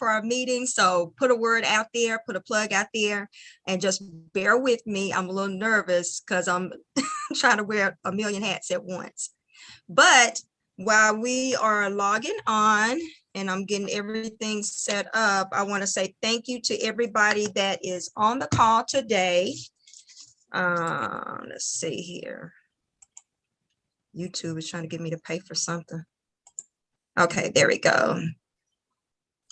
for our meeting. So put a word out there, put a plug out there, and just bear with me. I'm a little nervous because I'm trying to wear a million hats at once. But while we are logging on and I'm getting everything set up, I want to say thank you to everybody that is on the call today. Let's see here. YouTube is trying to get me to pay for something. Okay, there we go.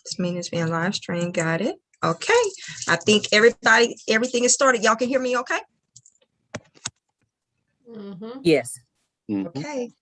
This meeting is being live streamed. Got it. Okay. I think everything is started. Y'all can hear me okay? Yes. Okay.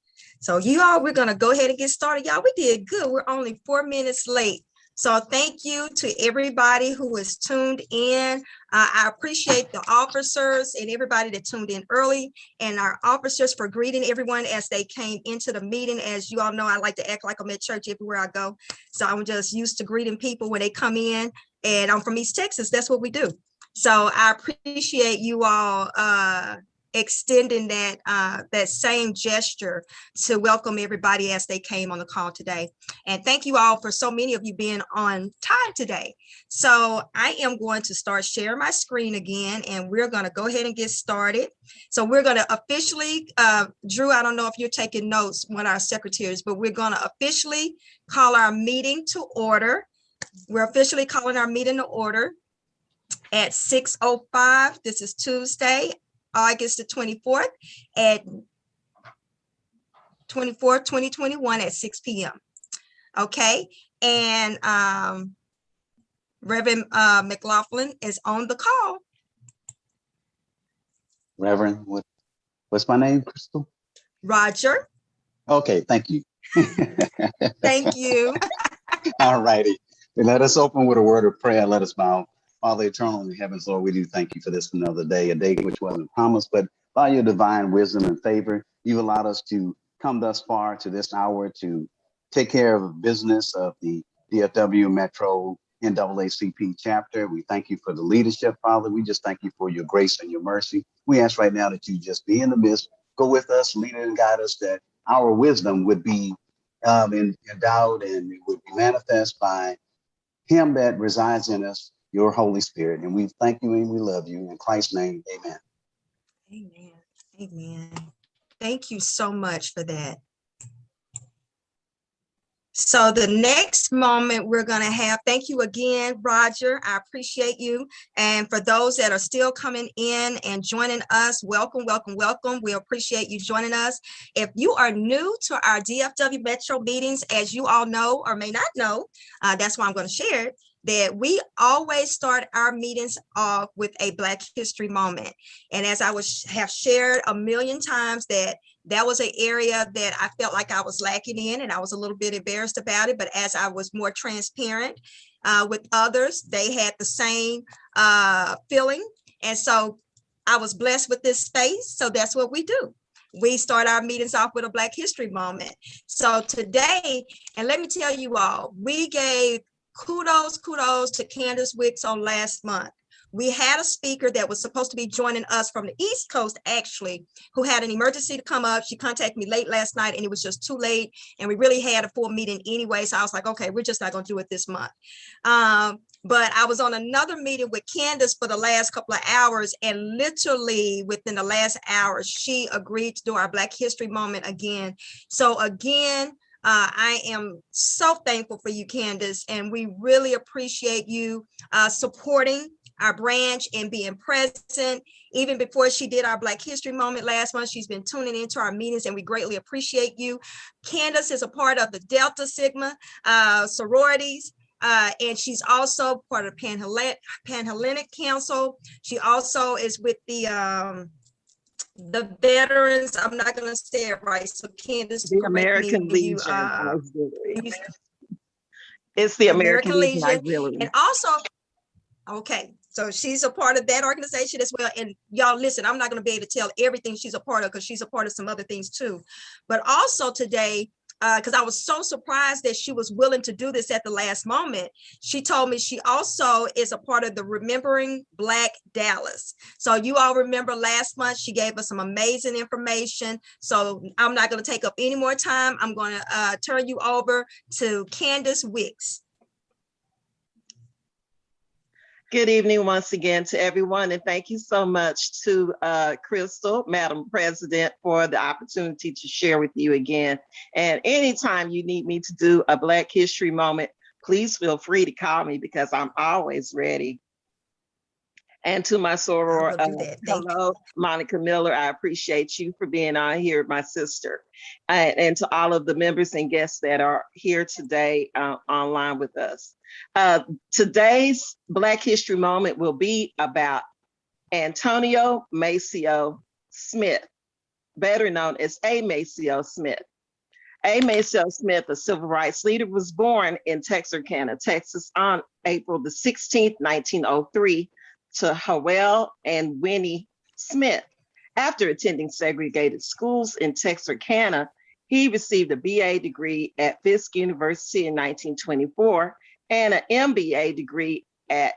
So you all, we're going to go ahead and get started. Y'all, we did good. We're only 4 minutes late. So thank you to everybody who is tuned in. I appreciate the officers and everybody that tuned in early, and our officers for greeting everyone as they came into the meeting. As you all know, I like to act like I'm at church everywhere I go. So I'm just used to greeting people when they come in, and I'm from East Texas. That's what we do. So I appreciate you all extending that same gesture to welcome everybody as they came on the call today. And thank you all for so many of you being on time today. So I am going to start sharing my screen again, and we're going to go ahead and get started. So we're going to officially, Drew, I don't know if you're taking notes, one of our secretaries, but we're going to officially call our meeting to order. We're officially calling our meeting to order at 6:05. This is Tuesday, August the 24th at 2021 at 6 p.m. Okay, and Reverend McLaughlin is on the call. Reverend, what's my name, Crystal? Roger. Okay, thank you. Thank you. All righty. Let us open with a word of prayer. Let us bow. Father eternal in the heavens, Lord, we do thank you for this another day, a day which wasn't promised, but by your divine wisdom and favor, you allowed us to come thus far to this hour to take care of business of the DFW Metro NAACP chapter. We thank you for the leadership, Father. We just thank you for your grace and your mercy. We ask right now that you just be in the midst, go with us, lead and guide us, that our wisdom would be endowed and it would be manifest by him that resides in us, your Holy Spirit. And we thank you and we love you. In Christ's name, amen. Amen. Amen. Thank you so much for that. So the next moment we're going to have, thank you again, Roger. I appreciate you. And for those that are still coming in and joining us, welcome, welcome, welcome. We appreciate you joining us. If you are new to our DFW Metro meetings, as you all know or may not know, that's why I'm going to share it, that we always start our meetings off with a Black History moment. And as I have shared a million times, that was an area that I felt like I was lacking in, and I was a little bit embarrassed about it. But as I was more transparent with others, they had the same feeling. And so I was blessed with this space. So that's what we do. We start our meetings off with a Black History moment. So today, and let me tell you all, we gave kudos to Candace Wicks on last month. We had a speaker that was supposed to be joining us from the East Coast, actually, who had an emergency to come up. She contacted me late last night and it was just too late. And we really had a full meeting anyway. So I was like, okay, we're just not going to do it this month. But I was on another meeting with Candace for the last couple of hours, and literally within the last hour, she agreed to do our Black History moment again. So again, I am so thankful for you, Candace, and we really appreciate you supporting our branch and being present. Even before she did our Black History moment last month, she's been tuning into our meetings, and we greatly appreciate you. Candace is a part of the Delta Sigma sororities, and she's also part of Pan-Hellenic Council. She also is with the veterans, I'm not going to say it right, so Candace, the American Legion Auxiliary. It's the American Legion Auxiliary. And also, okay, so she's a part of that organization as well. And y'all listen, I'm not going to be able to tell everything she's a part of because she's a part of some other things too. But also today, because I was so surprised that she was willing to do this at the last moment, she told me she also is a part of the Remembering Black Dallas. So you all remember last month, she gave us some amazing information. So I'm not going to take up any more time. I'm going to turn you over to Candace Wicks. Good evening once again to everyone, and thank you so much to Crystal, Madam President, for the opportunity to share with you again. And anytime you need me to do a Black History moment, please feel free to call me because I'm always ready. And to my soror, hello, Monica Miller, I appreciate you for being on here, my sister. And to all of the members and guests that are here today online with us. Today's Black History moment will be about Antonio Amacio Smith, better known as Amacio Smith. Amacio Smith, a civil rights leader, was born in Texarkana, Texas on April the 16th, 1903, to Howell and Winnie Smith. After attending segregated schools in Texarkana, he received a BA degree at Fisk University in 1924 and an MBA degree at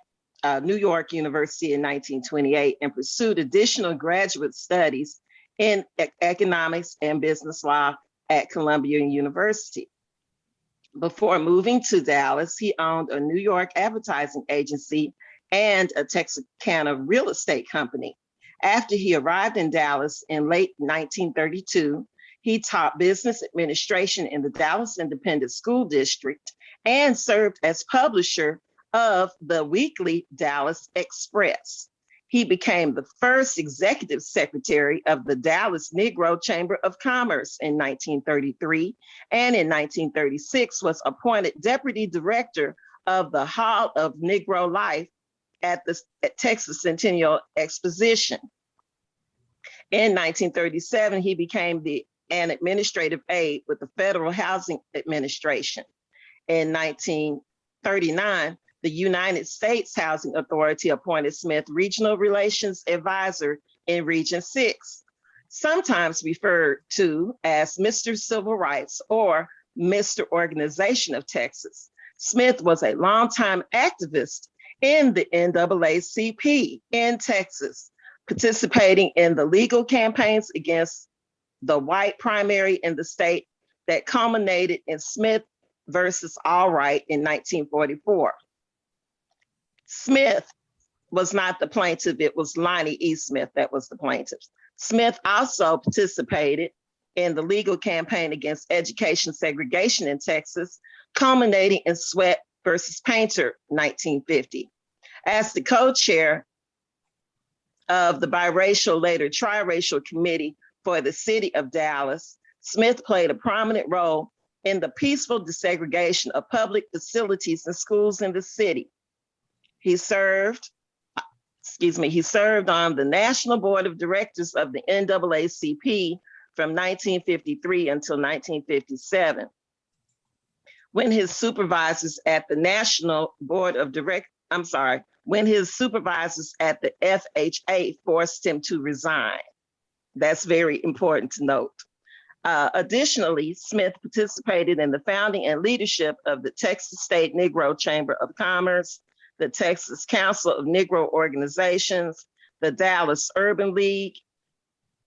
New York University in 1928 and pursued additional graduate studies in economics and business law at Columbia University. Before moving to Dallas, he owned a New York advertising agency and a Texarkana real estate company. After he arrived in Dallas in late 1932, he taught business administration in the Dallas Independent School District and served as publisher of the weekly Dallas Express. He became the first executive secretary of the Dallas Negro Chamber of Commerce in 1933, and in 1936 was appointed deputy director of the Hall of Negro Life at the Texas Centennial Exposition. In 1937, he became an administrative aide with the Federal Housing Administration. In 1939, the United States Housing Authority appointed Smith Regional Relations Advisor in Region 6, sometimes referred to as Mr. Civil Rights or Mr. Organization of Texas. Smith was a longtime activist in the NAACP in Texas, participating in the legal campaigns against the white primary in the state that culminated in Smith versus Allwright in 1944. Smith was not the plaintiff, it was Lonnie E. Smith that was the plaintiff. Smith also participated in the legal campaign against education segregation in Texas, culminating in Sweat versus Painter 1950. As the co-chair of the biracial, later triracial committee for the city of Dallas, Smith played a prominent role in the peaceful desegregation of public facilities and schools in the city. He served on the National Board of Directors of the NAACP from 1953 until 1957. When his supervisors at the FHA forced him to resign. That's very important to note. Additionally, Smith participated in the founding and leadership of the Texas State Negro Chamber of Commerce, the Texas Council of Negro Organizations, the Dallas Urban League,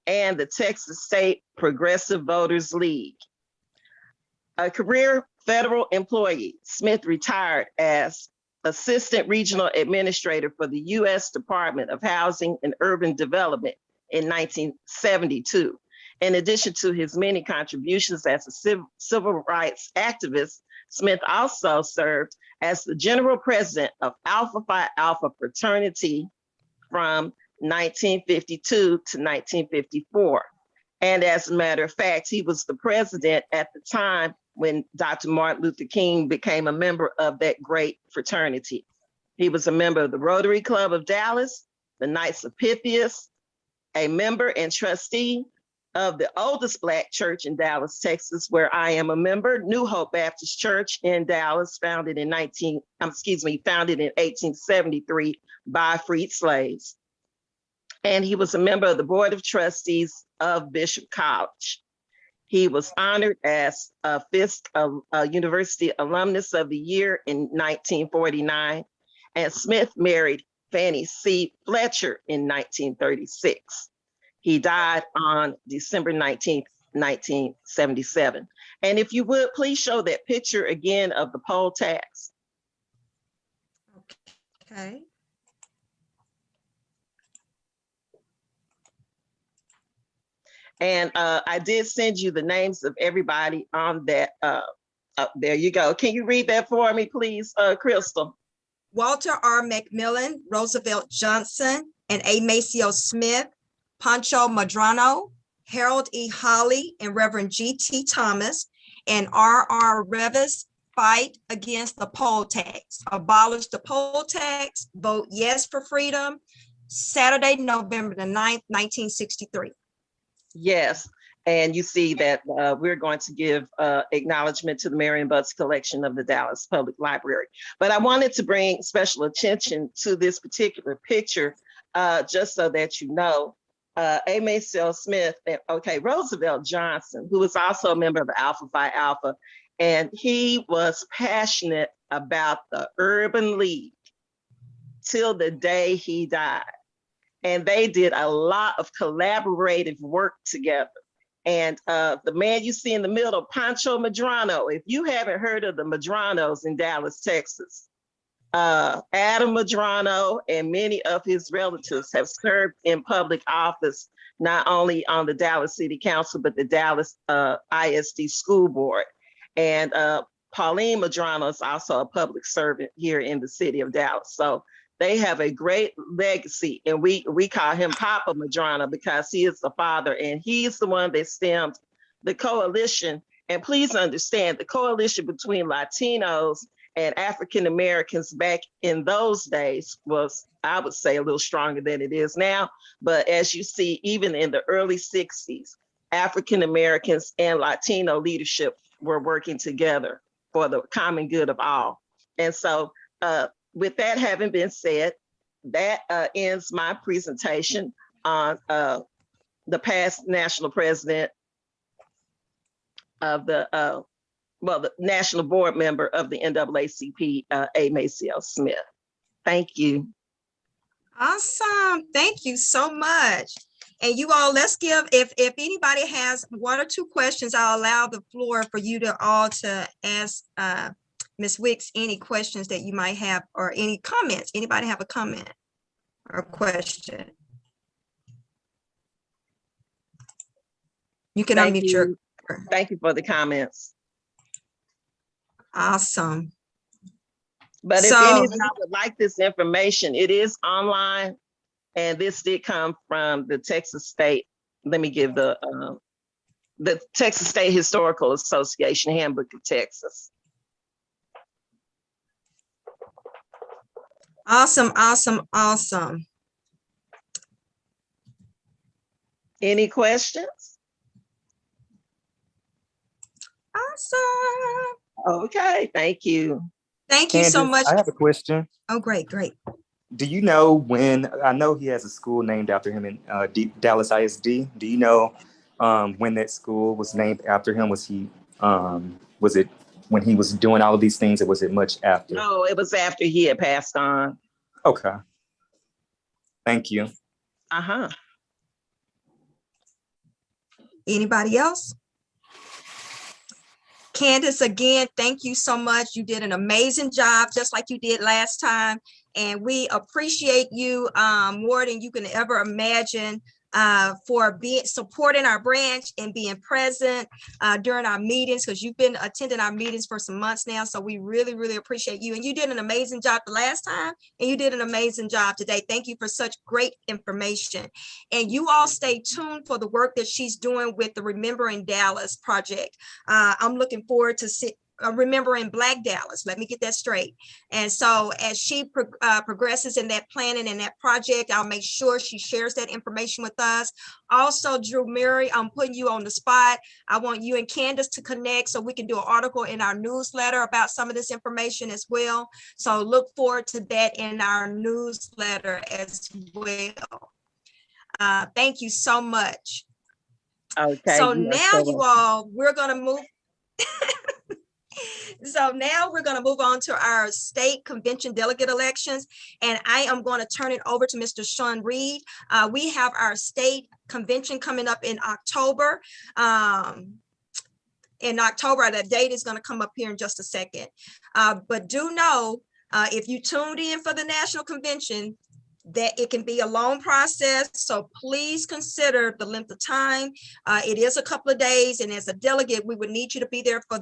and the Texas State Progressive Voters League. A career federal employee, Smith retired as Assistant Regional Administrator for the U.S. Department of Housing and Urban Development in 1972. In addition to his many contributions as a civil rights activist, Smith also served as the General President of Alpha Phi Alpha Fraternity from 1952 to 1954. And as a matter of fact, he was the president at the time when Dr. Martin Luther King became a member of that great fraternity. He was a member of the Rotary Club of Dallas, the Knights of Pythias, a member and trustee of the oldest Black church in Dallas, Texas, where I am a member, New Hope Baptist Church in Dallas, founded in 1873 by freed slaves. And he was a member of the Board of Trustees of Bishop College. He was honored as a Fisk University Alumnus of the Year in 1949, and Smith married Fannie C. Fletcher in 1936. He died on December 19th, 1977. And if you would, please show that picture again of the poll tax. Okay. And I did send you the names of everybody on that. There you go. Can you read that for me, please, Crystal? Walter R. McMillan, Roosevelt Johnson, and Amacio Smith, Pancho Madrano, Harold E. Holly, and Reverend G.T. Thomas, and R.R. Revis fight against the poll tax. Abolish the poll tax, vote yes for freedom. Saturday, November the 9th, 1963. Yes. And you see that we're going to give acknowledgement to the Marion Butts collection of the Dallas Public Library. But I wanted to bring special attention to this particular picture, just so that you know. Amacio Smith, okay, Roosevelt Johnson, who was also a member of Alpha Phi Alpha, and he was passionate about the Urban League till the day he died. And they did a lot of collaborative work together. And the man you see in the middle, Pancho Madrano, if you haven't heard of the Madranos in Dallas, Texas, Adam Madrano and many of his relatives have served in public office, not only on the Dallas City Council, but the Dallas ISD School Board. And Pauline Madrano is also a public servant here in the city of Dallas. So they have a great legacy, and we call him Papa Madrano because he is the father, and he's the one that stemmed the coalition. And please understand, the coalition between Latinos and African Americans back in those days was, I would say, a little stronger than it is now. But as you see, even in the early 60s, African Americans and Latino leadership were working together for the common good of all. And so, with that having been said, that ends my presentation on the past national president of the, the national board member of the NAACP, Amacio Smith. Thank you. Awesome. Thank you so much. And you all, let's give, if anybody has one or two questions, I'll allow the floor for you to all to ask Ms. Wicks any questions that you might have, or any comments. Anybody have a comment or question? You can unmute your. Thank you for the comments. Awesome. But if any of y'all would like this information, it is online, and this did come from the Texas State. Let me give the Texas State Historical Association Handbook of Texas. Awesome, awesome, awesome. Any questions? Awesome. Okay, thank you. Thank you so much. I have a question. Oh, great, great. Do you know when, I know he has a school named after him in Dallas ISD. Do you know when that school was named after him? Was it when he was doing all of these things, or was it much after? No, it was after he had passed on. Okay. Thank you. Uh-huh. Anybody else? Candace, again, thank you so much. You did an amazing job, just like you did last time. And we appreciate you more than you can ever imagine for supporting our branch and being present during our meetings, because you've been attending our meetings for some months now. So we really, really appreciate you. And you did an amazing job the last time, and you did an amazing job today. Thank you for such great information. And you all stay tuned for the work that she's doing with the Remembering Dallas project. I'm looking forward to Remembering Black Dallas. Let me get that straight. And so as she progresses in that planning and that project, I'll make sure she shares that information with us. Also, Drew Murray, I'm putting you on the spot. I want you and Candace to connect so we can do an article in our newsletter about some of this information as well. So look forward to that in our newsletter as well. Thank you so much. Okay. So now you all, we're going to move. So now we're going to move on to our state convention delegate elections, and I am going to turn it over to Mr. Sean Reed. We have our state convention coming up in October. The date is going to come up here in just a second. But do know, if you tuned in for the national convention, that it can be a long process. So please consider the length of time. It is a couple of days, and as a delegate, we would need you to be there for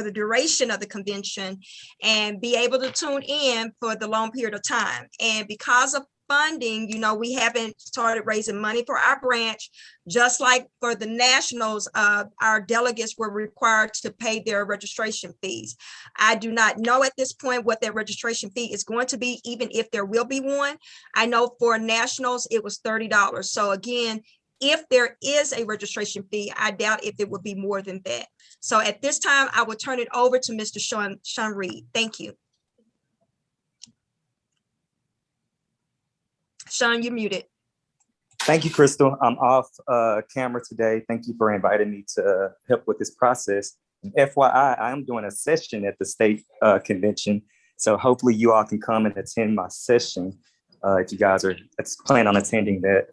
the duration of the convention and be able to tune in for the long period of time. And because of funding, you know, we haven't started raising money for our branch. Just like for the nationals, our delegates were required to pay their registration fees. I do not know at this point what their registration fee is going to be, even if there will be one. I know for nationals, it was $30. So again, if there is a registration fee, I doubt if it would be more than that. So at this time, I will turn it over to Mr. Sean Reed. Thank you. Sean, you're muted. Thank you, Crystal. I'm off camera today. Thank you for inviting me to help with this process. And FYI, I am doing a session at the state convention. So hopefully you all can come and attend my session if you guys are planning on attending that.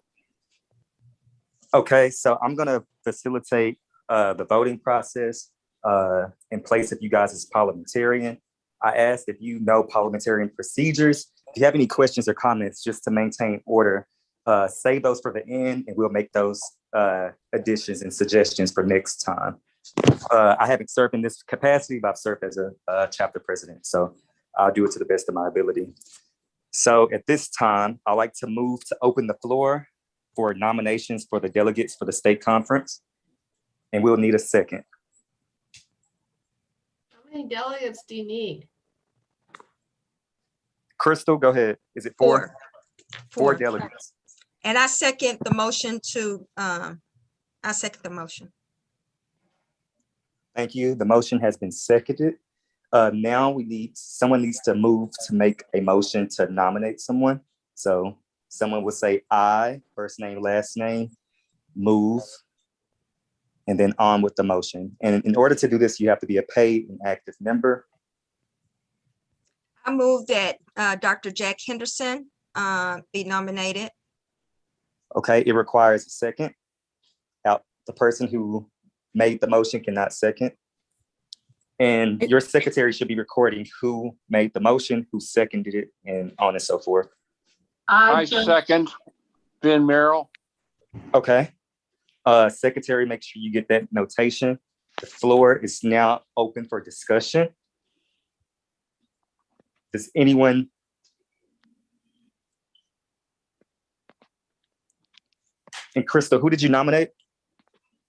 Okay, so I'm gonna facilitate the voting process in place of you guys as parliamentarian. I asked if you know parliamentarian procedures. If you have any questions or comments, just to maintain order, save those for the end, and we'll make those additions and suggestions for next time. I haven't served in this capacity, but I've served as a chapter president, so I'll do it to the best of my ability. So at this time, I'd like to move to open the floor for nominations for the delegates for the state conference, and we'll need a second. How many delegates do you need? Crystal, go ahead. Is it four? Four delegates. And I second the motion to, Thank you. The motion has been seconded. Now someone needs to move to make a motion to nominate someone. So someone would say I, first name, last name, move, and then on with the motion. And in order to do this, you have to be a paid and active member. I move that Dr. Jack Henderson be nominated. Okay, it requires a second. The person who made the motion cannot second. And your secretary should be recording who made the motion, who seconded it, and on and so forth. I second Ben Merrill. Okay. Secretary, make sure you get that notation. The floor is now open for discussion. Does anyone? And Crystal, who did you nominate?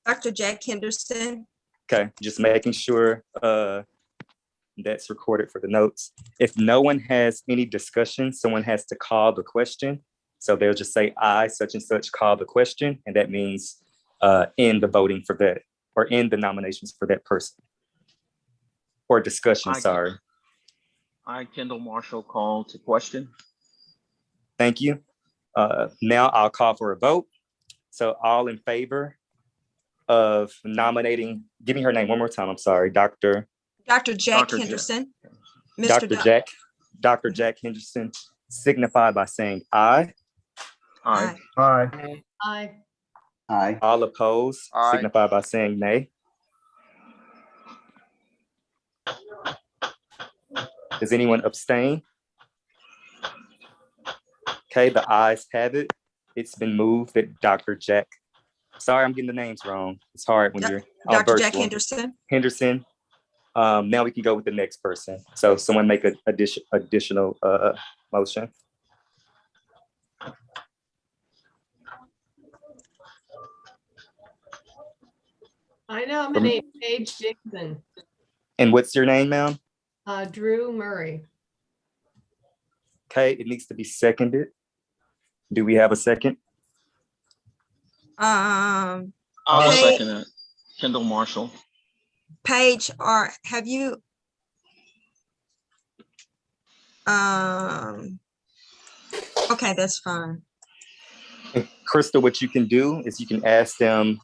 Dr. Jack Henderson. Okay, just making sure that's recorded for the notes. If no one has any discussion, someone has to call the question. So they'll just say, I, such and such, call the question. And that means end the voting for that, or end the nominations for that person. Or discussion, sorry. I, Kendall Marshall, call to question. Thank you. Now I'll call for a vote. So all in favor of nominating, give me her name one more time, I'm sorry, Dr. Jack Henderson. Dr. Jack Henderson, signify by saying aye. Aye. Aye. Aye. All opposed, Aye. signify by saying nay. Does anyone abstain? Okay, the ayes have it. It's been moved that Dr. Jack, sorry, I'm getting the names wrong. It's hard when you're on Dr. Jack virtual. Henderson. Now we can go with the next person. So someone make an additional motion. I nominate Paige Dixon. And what's your name, ma'am? Drew Murray. Okay, it needs to be seconded. Do we have a second? I'll Paige- second it. Kendall Marshall. Paige, or have you? Okay, that's fine. And Crystal, what you can do is you can ask them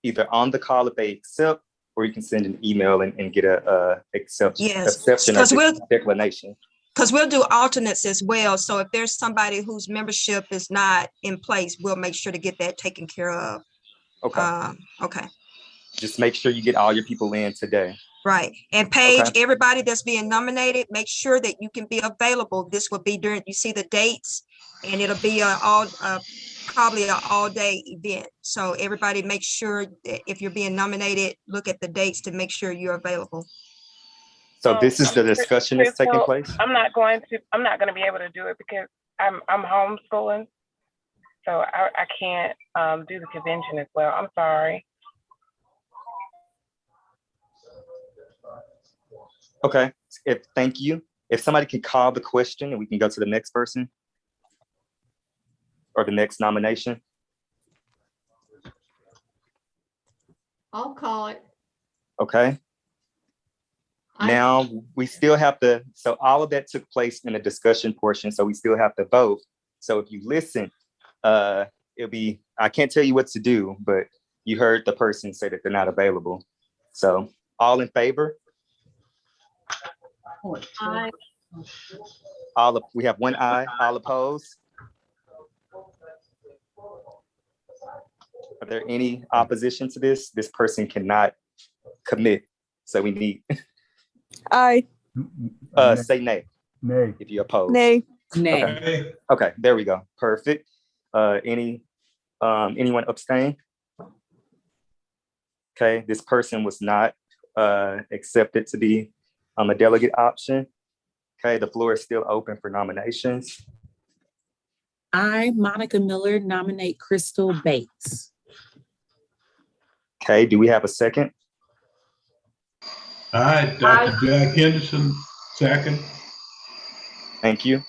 either on the call if they accept, or you can send an email and get a exception or declination. Because we'll do alternates as well. So if there's somebody whose membership is not in place, we'll make sure to get that taken care of. Okay. Okay. Just make sure you get all your people in today. Right. And Paige, Okay. everybody that's being nominated, make sure that you can be available. This will be during, you see the dates, and it'll be probably an all-day event. So everybody make sure that if you're being nominated, look at the dates to make sure you're available. So this is the discussion that's taking Crystal, place? I'm not going to be able to do it because I'm homeschooling. So I can't do the convention as well. I'm sorry. Okay, thank you. If somebody can call the question and we can go to the next person or the next nomination. I'll call it. Okay, I- now we still have to, so all of that took place in the discussion portion, so we still have to vote. So if you listen, it'll be, I can't tell you what to do, but you heard the person say that they're not available. So all in favor? Aye. We have one aye, all opposed? Are there any opposition to this? This person cannot commit, so we need, Aye. say nay Nay. if you oppose. Nay. Okay. Okay, there we go, perfect. Anyone abstain? Okay, this person was not accepted to be a delegate option. Okay, the floor is still open for nominations. I, Monica Miller, nominate Crystal Bates. Okay, do we have a second? Aye, Dr. Jack Henderson, second. Thank you.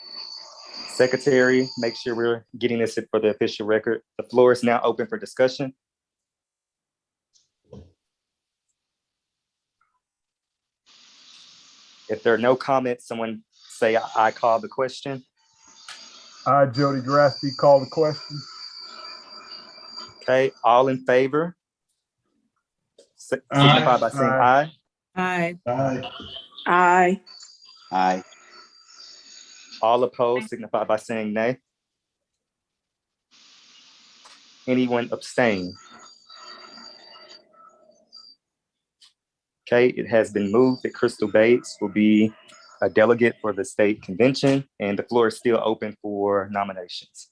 Secretary, make sure we're getting this for the official record. The floor is now open for discussion. If there are no comments, someone say I call the question. I, Jody Grasby, call the question. Okay, all in favor? Signify by saying aye. Aye. Aye. Aye. Aye. All opposed, signify by saying nay. Anyone abstain? Okay, it has been moved that Crystal Bates will be a delegate for the state convention, and the floor is still open for nominations.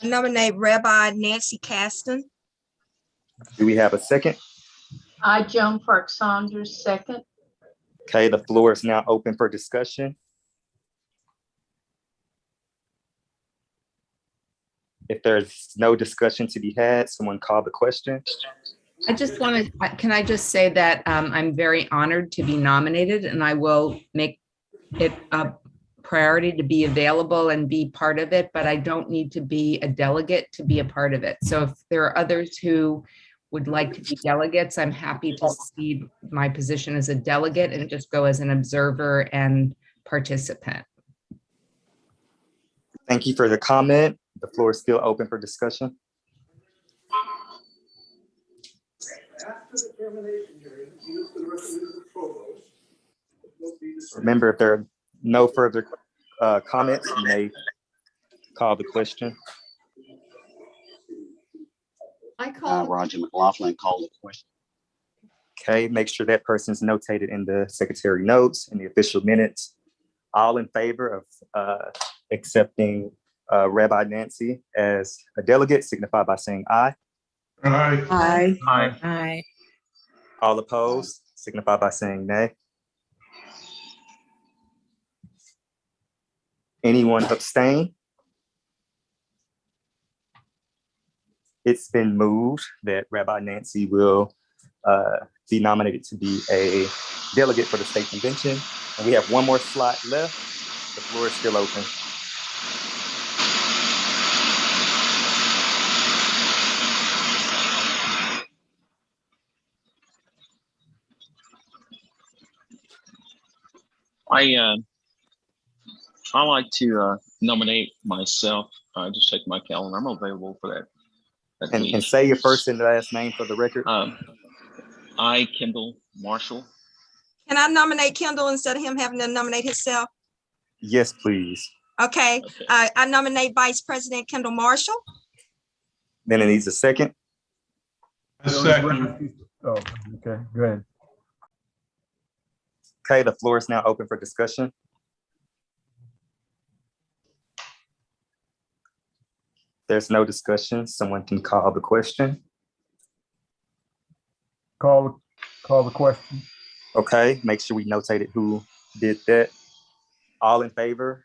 I nominate Rabbi Nancy Caston. Do we have a second? I, Joan Park Saunders, second. Okay, the floor is now open for discussion. If there's no discussion to be had, someone call the question. I just want to, can I just say that I'm very honored to be nominated, and I will make it a priority to be available and be part of it, but I don't need to be a delegate to be a part of it. So if there are others who would like to be delegates, I'm happy to cede my position as a delegate and just go as an observer and participant. Thank you for the comment. The floor is still open for discussion. Remember, if there are no further comments, you may call the question. I call. Roger McLaughlin, call the question. Okay, make sure that person's notated in the secretary notes in the official minutes. All in favor of accepting Rabbi Nancy as a delegate, signify by saying aye. Aye. Aye. Aye. Aye. All opposed, signify by saying nay. Anyone abstain? It's been moved that Rabbi Nancy will be nominated to be a delegate for the state convention. And we have one more slot left. The floor is still open. I like to nominate myself. Just check my calendar. I'm available for that. And say your first and last name for the record. I, Kendall Marshall. Can I nominate Kendall instead of him having to nominate himself? Yes, please. Okay, I nominate Vice President Kendall Marshall. Then it needs a second. A second. Oh, okay, go ahead. Okay, the floor is now open for discussion. There's no discussion. Someone can call the question. Call the question. Okay, make sure we notated who did that. All in favor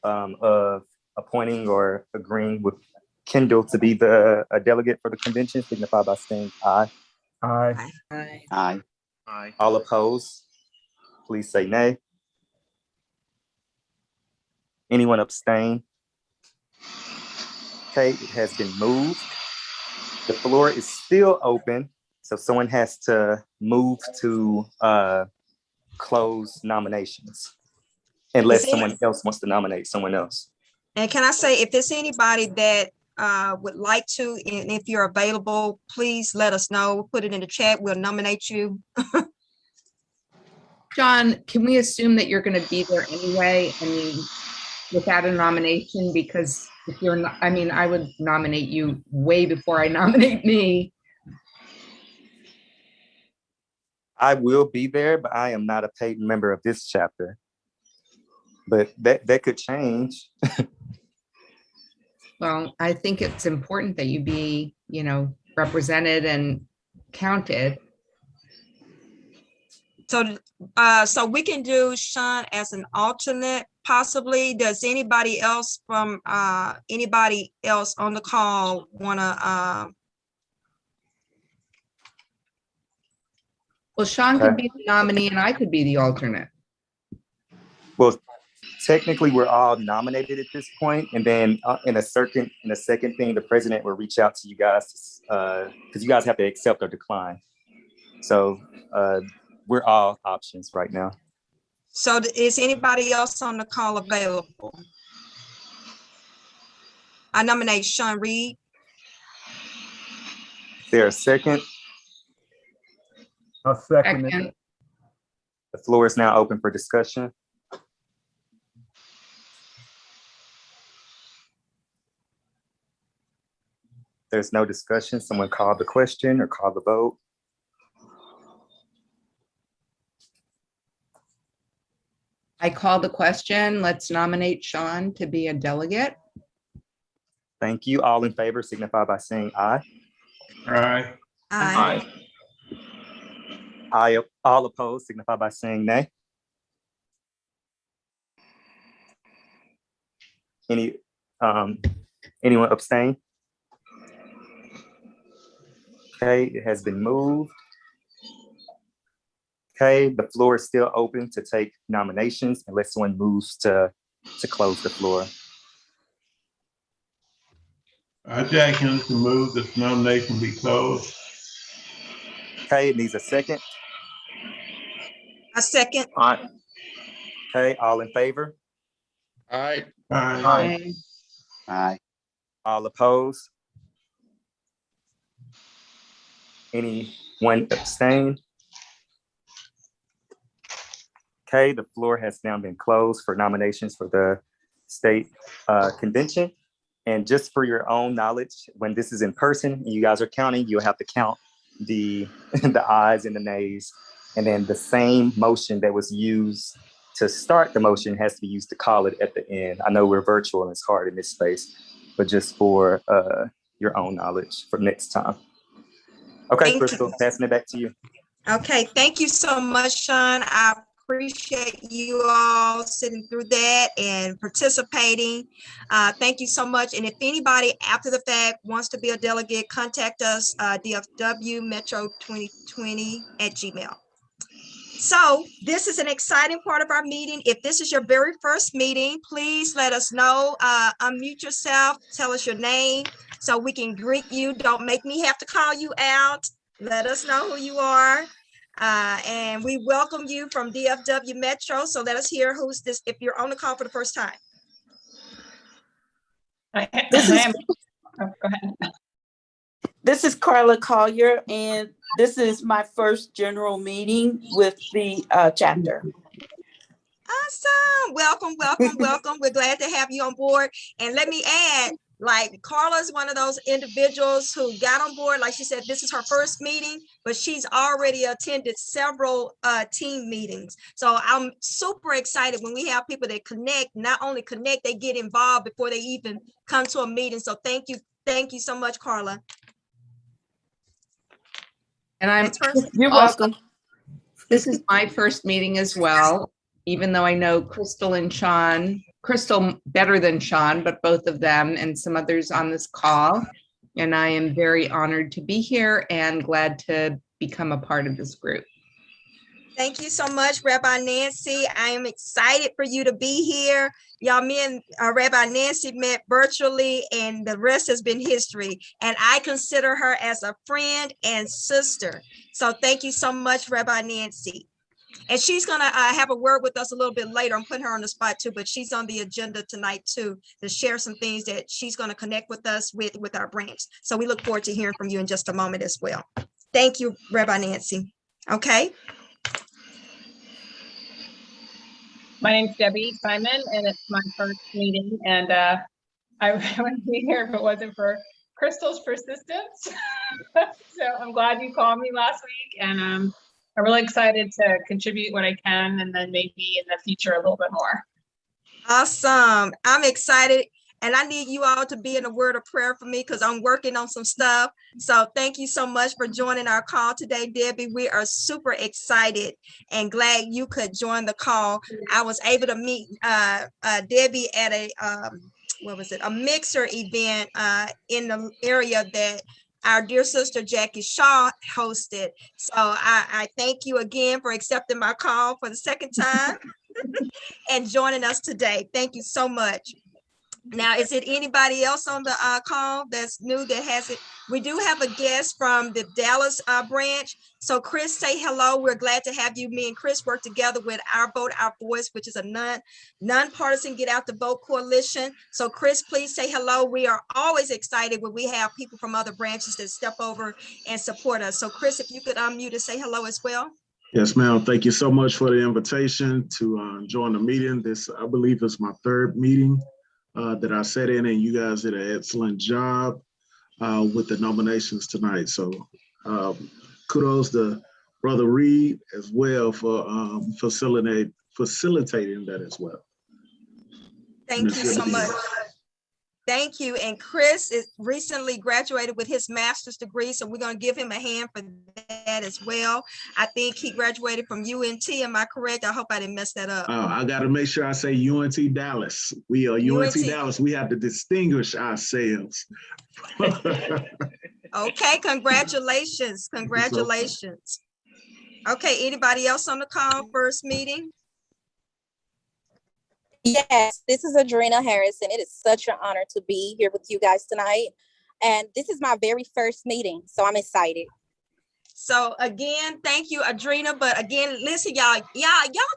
of appointing or agreeing with Kendall to be a delegate for the convention, signify by saying aye. Aye. Aye. Aye. Aye. All opposed, please say nay. Anyone abstain? Okay, it has been moved. The floor is still open, so someone has to move to close nominations, unless someone else wants to nominate someone else. And can I say, if there's anybody that would like to, and if you're available, please let us know. Put it in the chat. We'll nominate you. John, can we assume that you're going to be there anyway? I mean, without a nomination, because if you're not, I mean, I would nominate you way before I nominate me. I will be there, but I am not a paid member of this chapter. But that could change. Well, I think it's important that you be, represented and counted. So we can do Sean as an alternate, possibly. Does anybody else from anybody else on the call wanna? Well, Sean could be the nominee and I could be the alternate. Well, technically, we're all nominated at this point, and then in a second thing, the president will reach out to you guys because you guys have to accept or decline. So we're all options right now. So is anybody else on the call available? I nominate Sean Reed. Is there a second? I'll second it. The floor is now open for discussion. There's no discussion. Someone call the question or call the vote. I call the question. Let's nominate Sean to be a delegate. Thank you. All in favor signify by saying aye. Aye. Aye. Aye. All opposed signify by saying nay. Anyone abstain? Okay, it has been moved. Okay, the floor is still open to take nominations unless someone moves to close the floor. Jack Henderson to move this nomination be closed. Okay, it needs a second. A second. Aye. Okay, all in favor? Aye. Aye. Aye. All opposed? Anyone abstain? Okay, the floor has now been closed for nominations for the state convention. And just for your own knowledge, when this is in person and you guys are counting, you'll have to count the ayes and the nays. And then the same motion that was used to start the motion has to be used to call it at the end. I know we're virtual and it's hard in this space, but just for your own knowledge for next time. Okay, Crystal, passing it back to you. Okay, thank you so much, Sean. I appreciate you all sitting through that and participating. Thank you so much. And if anybody after the fact wants to be a delegate, contact us, DFW Metro 2020 @gmail.com. So this is an exciting part of our meeting. If this is your very first meeting, please let us know. Unmute yourself, tell us your name so we can greet you. Don't make me have to call you out. Let us know who you are. And we welcome you from DFW Metro. So let us hear who's this, if you're on the call for the first time. Go ahead. This is Carla Collier, and this is my first general meeting with the chapter. Awesome. Welcome, welcome, welcome. We're glad to have you on board. And let me add, Like Carla's one of those individuals who got on board. Like she said, this is her first meeting, but she's already attended several team meetings. So I'm super excited when we have people that connect, not only connect, they get involved before they even come to a meeting. So thank you. Thank you so much, Carla. And You're also, welcome. this is my first meeting as well, even though I know Crystal and Sean, Crystal better than Sean, but both of them and some others on this call. And I am very honored to be here and glad to become a part of this group. Thank you so much, Rabbi Nancy. I am excited for you to be here. Y'all, me and Rabbi Nancy met virtually, and the rest has been history. And I consider her as a friend and sister. So thank you so much, Rabbi Nancy. And she's going to have a word with us a little bit later. I'm putting her on the spot too, but she's on the agenda tonight too, to share some things that she's going to connect with us with our branch. So we look forward to hearing from you in just a moment as well. Thank you, Rabbi Nancy. Okay. My name's Debbie Simon, and it's my first meeting, and I wouldn't be here if it wasn't for Crystal's persistence. So I'm glad you called me last week, and I'm really excited to contribute what I can, and then maybe in the future a little bit more. Awesome. I'm excited. And I need you all to be in a word of prayer for me because I'm working on some stuff. So thank you so much for joining our call today, Debbie. We are super excited and glad you could join the call. I was able to meet Debbie at a mixer event in the area that our dear sister Jackie Shaw hosted. So I thank you again for accepting my call for the second time and joining us today. Thank you so much. Now, is it anybody else on the call that's new that has it? We do have a guest from the Dallas branch. So Chris, say hello. We're glad to have you. Me and Chris work together with Our Vote, Our Voice, which is a nonpartisan Get Out the Vote coalition. So Chris, please say hello. We are always excited when we have people from other branches that step over and support us. So Chris, if you could unmute and say hello as well. Yes, ma'am. Thank you so much for the invitation to join the meeting. This, I believe, is my third meeting that I sat in, and you guys did an excellent job with the nominations tonight. So kudos to Brother Reed as well for facilitating that as well. Thank you so much. Thank you. And Chris is recently graduated with his master's degree, so we're going to give him a hand for that as well. I think he graduated from UNT. Am I correct? I hope I didn't mess that up. I got to make sure I say UNT Dallas. We are UNT Dallas. We have to distinguish ourselves. Okay, congratulations. Congratulations. Okay, anybody else on the call? First meeting? Yes, this is Adrena Harrison. It is such an honor to be here with you guys tonight. And this is my very first meeting, so I'm excited. So again, thank you, Adrena. But again, listen, y'all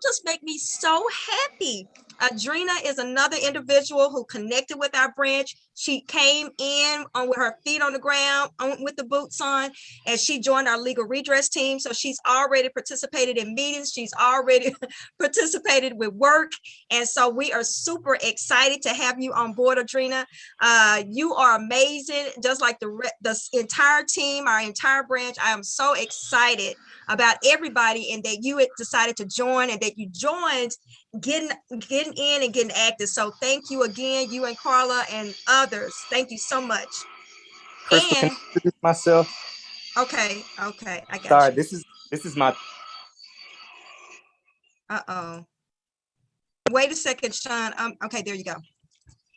just make me so happy. Adrena is another individual who connected with our branch. She came in with her feet on the ground, with the boots on, and she joined our legal redress team. So she's already participated in meetings. She's already participated with work. And so we are super excited to have you on board, Adrena. You are amazing, just like the entire team, our entire branch. I am so excited about everybody and that you had decided to join and that you joined getting in and getting active. So thank you again, you and Carla and others. Thank you so much. Crystal, can I introduce myself? Okay, I got Sorry, you. this is my. Wait a second, Sean. Okay, there you go.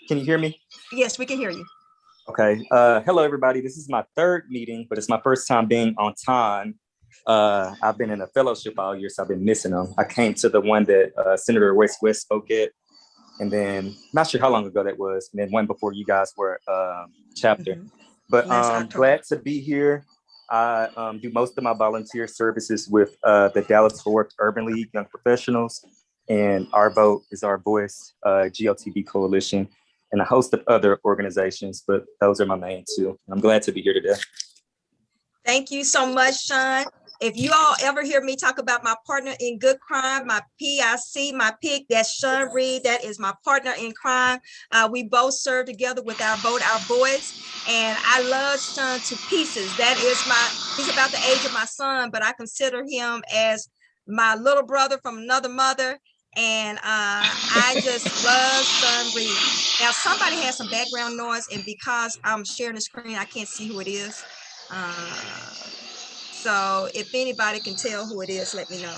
Can you hear me? Yes, we can hear you. Okay. Hello, everybody. This is my third meeting, but it's my first time being on time. I've been in a fellowship all year, so I've been missing them. I came to the one that Senator West spoke at, and then not sure how long ago that was, and then one before you guys were chapter. But glad to be here. I do most of my volunteer services with the Dallas Fort Worth Urban League Young Professionals, and Our Vote is Our Voice, GLTV Coalition, and a host of other organizations, but those are my main two. I'm glad to be here today. Thank you so much, Sean. if you all ever hear me talk about my partner in good crime, my PIC, my pick, that's Sean Reed. That is my partner in crime. We both serve together with our vote, our voice. And I love Sean to pieces. He's about the age of my son, but I consider him as my little brother from another mother. And I just love Sean Reed. Now, somebody has some background noise, and because I'm sharing the screen, I can't see who it is. So if anybody can tell who it is, let me know.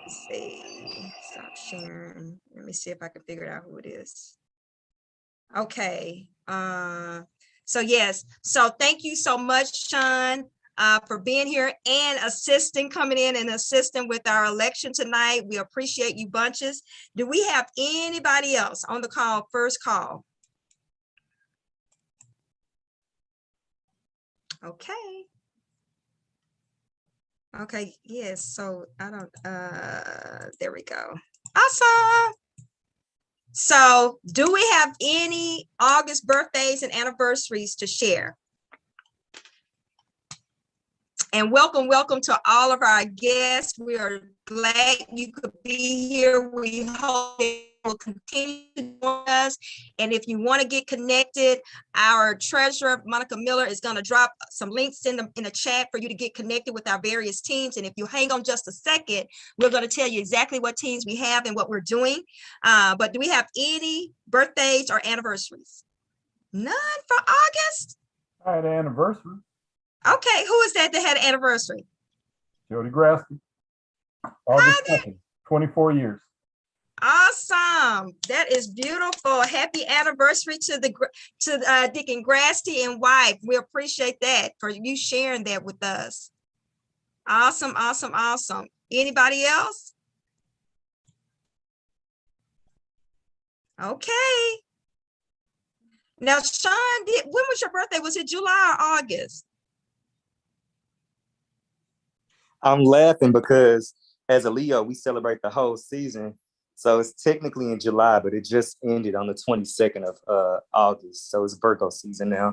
Let's see, stop sharing. Let me see if I can figure out who it is. Okay. So yes, so thank you so much, Sean, for being here and coming in and assisting with our election tonight. We appreciate you bunches. Do we have anybody else on the call, first call? Okay. Okay, yes, so I don't, there we go. Awesome. So do we have any August birthdays and anniversaries to share? And welcome to all of our guests. We are glad you could be here. We hope they will continue to join us. And if you want to get connected, our treasurer, Monica Miller, is going to drop some links in the chat for you to get connected with our various teams. And if you hang on just a second, we're going to tell you exactly what teams we have and what we're doing. But do we have any birthdays or anniversaries? None for August? I had an anniversary. Okay, who is that had an anniversary? Jody Grasky. August 2nd, 24 years. Awesome. That is beautiful. Happy anniversary to Deacon Grasty and wife. We appreciate that for you sharing that with us. Awesome, awesome, awesome. Anybody else? Okay. Now, Sean, when was your birthday? Was it July or August? I'm laughing because as a Leo, we celebrate the whole season. So it's technically in July, but it just ended on the 22nd of August. So it's Virgo season now.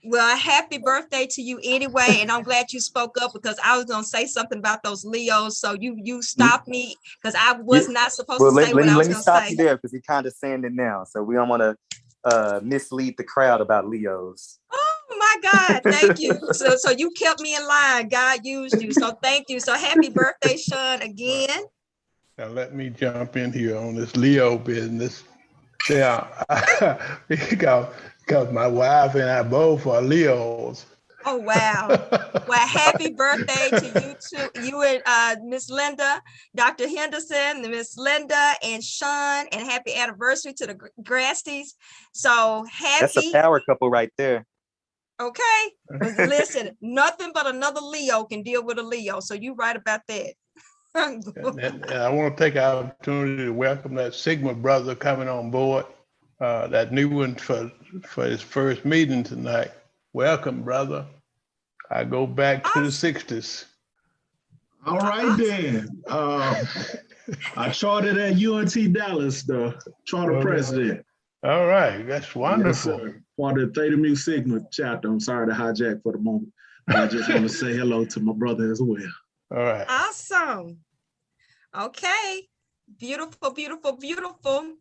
Well, happy birthday to you anyway. And I'm glad you spoke up because I was going to say something about those Leos. So you stopped me because I was not supposed to say what I was going to say. Let me stop you there because he kind of saying it now. So we don't want to mislead the crowd about Leos. Oh my God, thank you. So you kept me in line. God used you. So thank you. So happy birthday, Sean, again. Now let me jump in here on this Leo business. Yeah, because my wife and I both are Leos. Oh, wow. Well, happy birthday to you two, you and Miss Linda, Dr. Henderson, Miss Linda and Sean, and happy anniversary to the Grasties. So happy. That's a power couple right there. Okay. Listen, nothing but another Leo can deal with a Leo. So you right about that. And I want to take an opportunity to welcome that Sigma brother coming on board, that new one for his first meeting tonight. Welcome, brother. I go back to the 60s. All right, then. I chartered at UNT Dallas, the charter president. All right, that's wonderful. Yes, part of the Theta Mu Sigma chapter. I'm sorry to hijack for the moment, but I just want to say hello to my brother as well. All right. Awesome. Okay. Beautiful, beautiful, beautiful.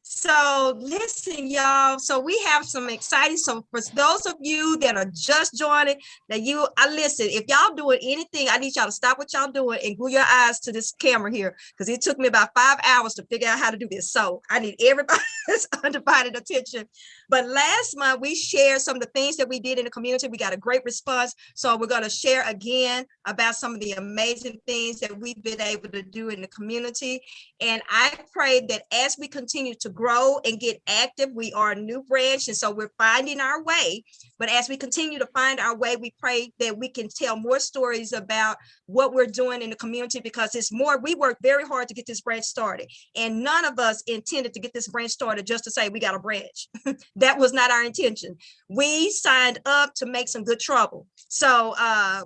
So listen, y'all. So we have some exciting. So for those of you that are just joining, listen, if y'all doing anything, I need y'all to stop what y'all doing and glue your eyes to this camera here, because it took me about 5 hours to figure out how to do this. So I need everybody's undivided attention. But last month we shared some of the things that we did in the community. We got a great response. So we're going to share again about some of the amazing things that we've been able to do in the community. And I pray that as we continue to grow and get active, we are a new branch, and so we're finding our way. But as we continue to find our way, we pray that we can tell more stories about what we're doing in the community, because it's more, we worked very hard to get this branch started, and none of us intended to get this branch started just to say we got a branch. That was not our intention. We signed up to make some good trouble. So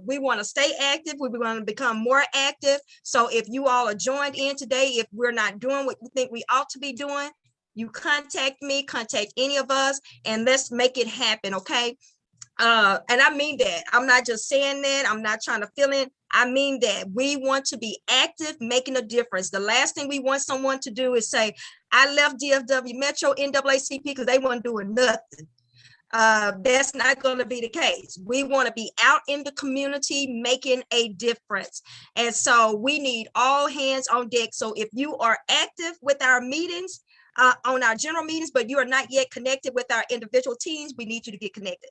we want to stay active. We want to become more active. So if you all are joined in today, if we're not doing what you think we ought to be doing, you contact me, contact any of us, and let's make it happen, okay? And I mean that. I'm not just saying that. I'm not trying to fill in. I mean that we want to be active, making a difference. The last thing we want someone to do is say, I left DFW Metro NAACP because they weren't doing nothing. That's not going to be the case. We want to be out in the community making a difference. And so we need all hands on deck. So if you are active with our meetings, on our general meetings, but you are not yet connected with our individual teams, we need you to get connected.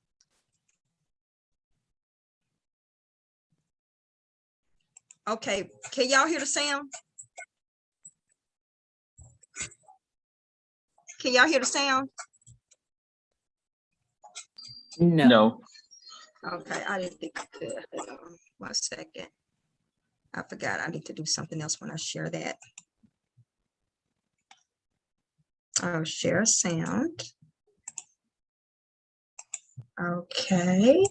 Okay, can y'all hear the sound? Can y'all hear the sound? No. Okay, I didn't think I could. Hold on 1 second. I forgot I need to do something else when I share that. I'll share sound. Okay.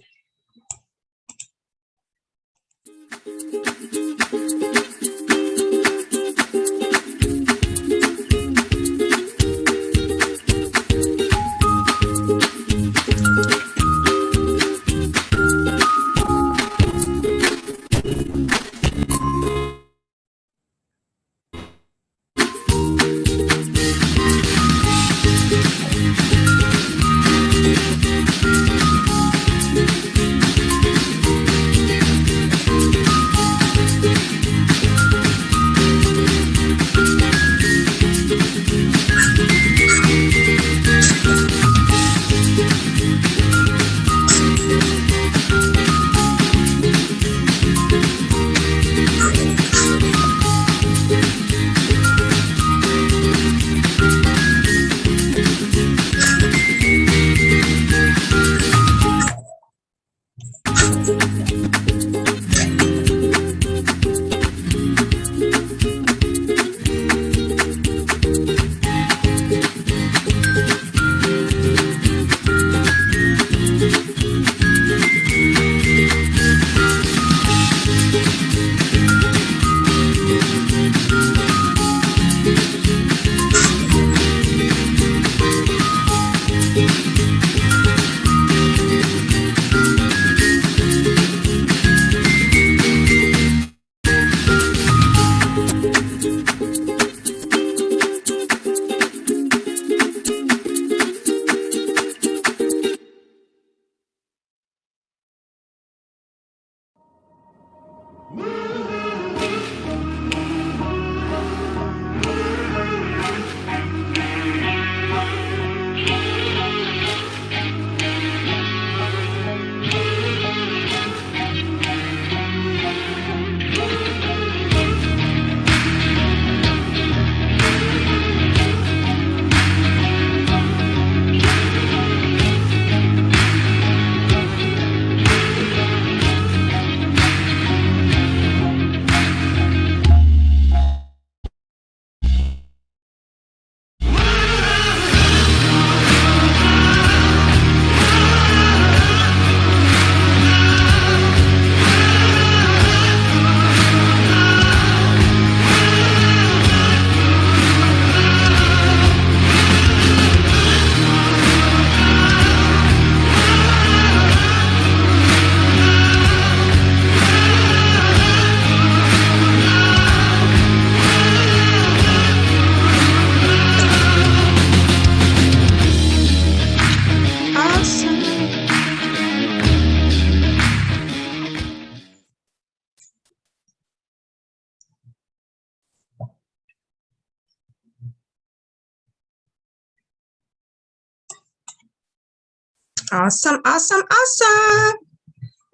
Awesome, awesome, awesome.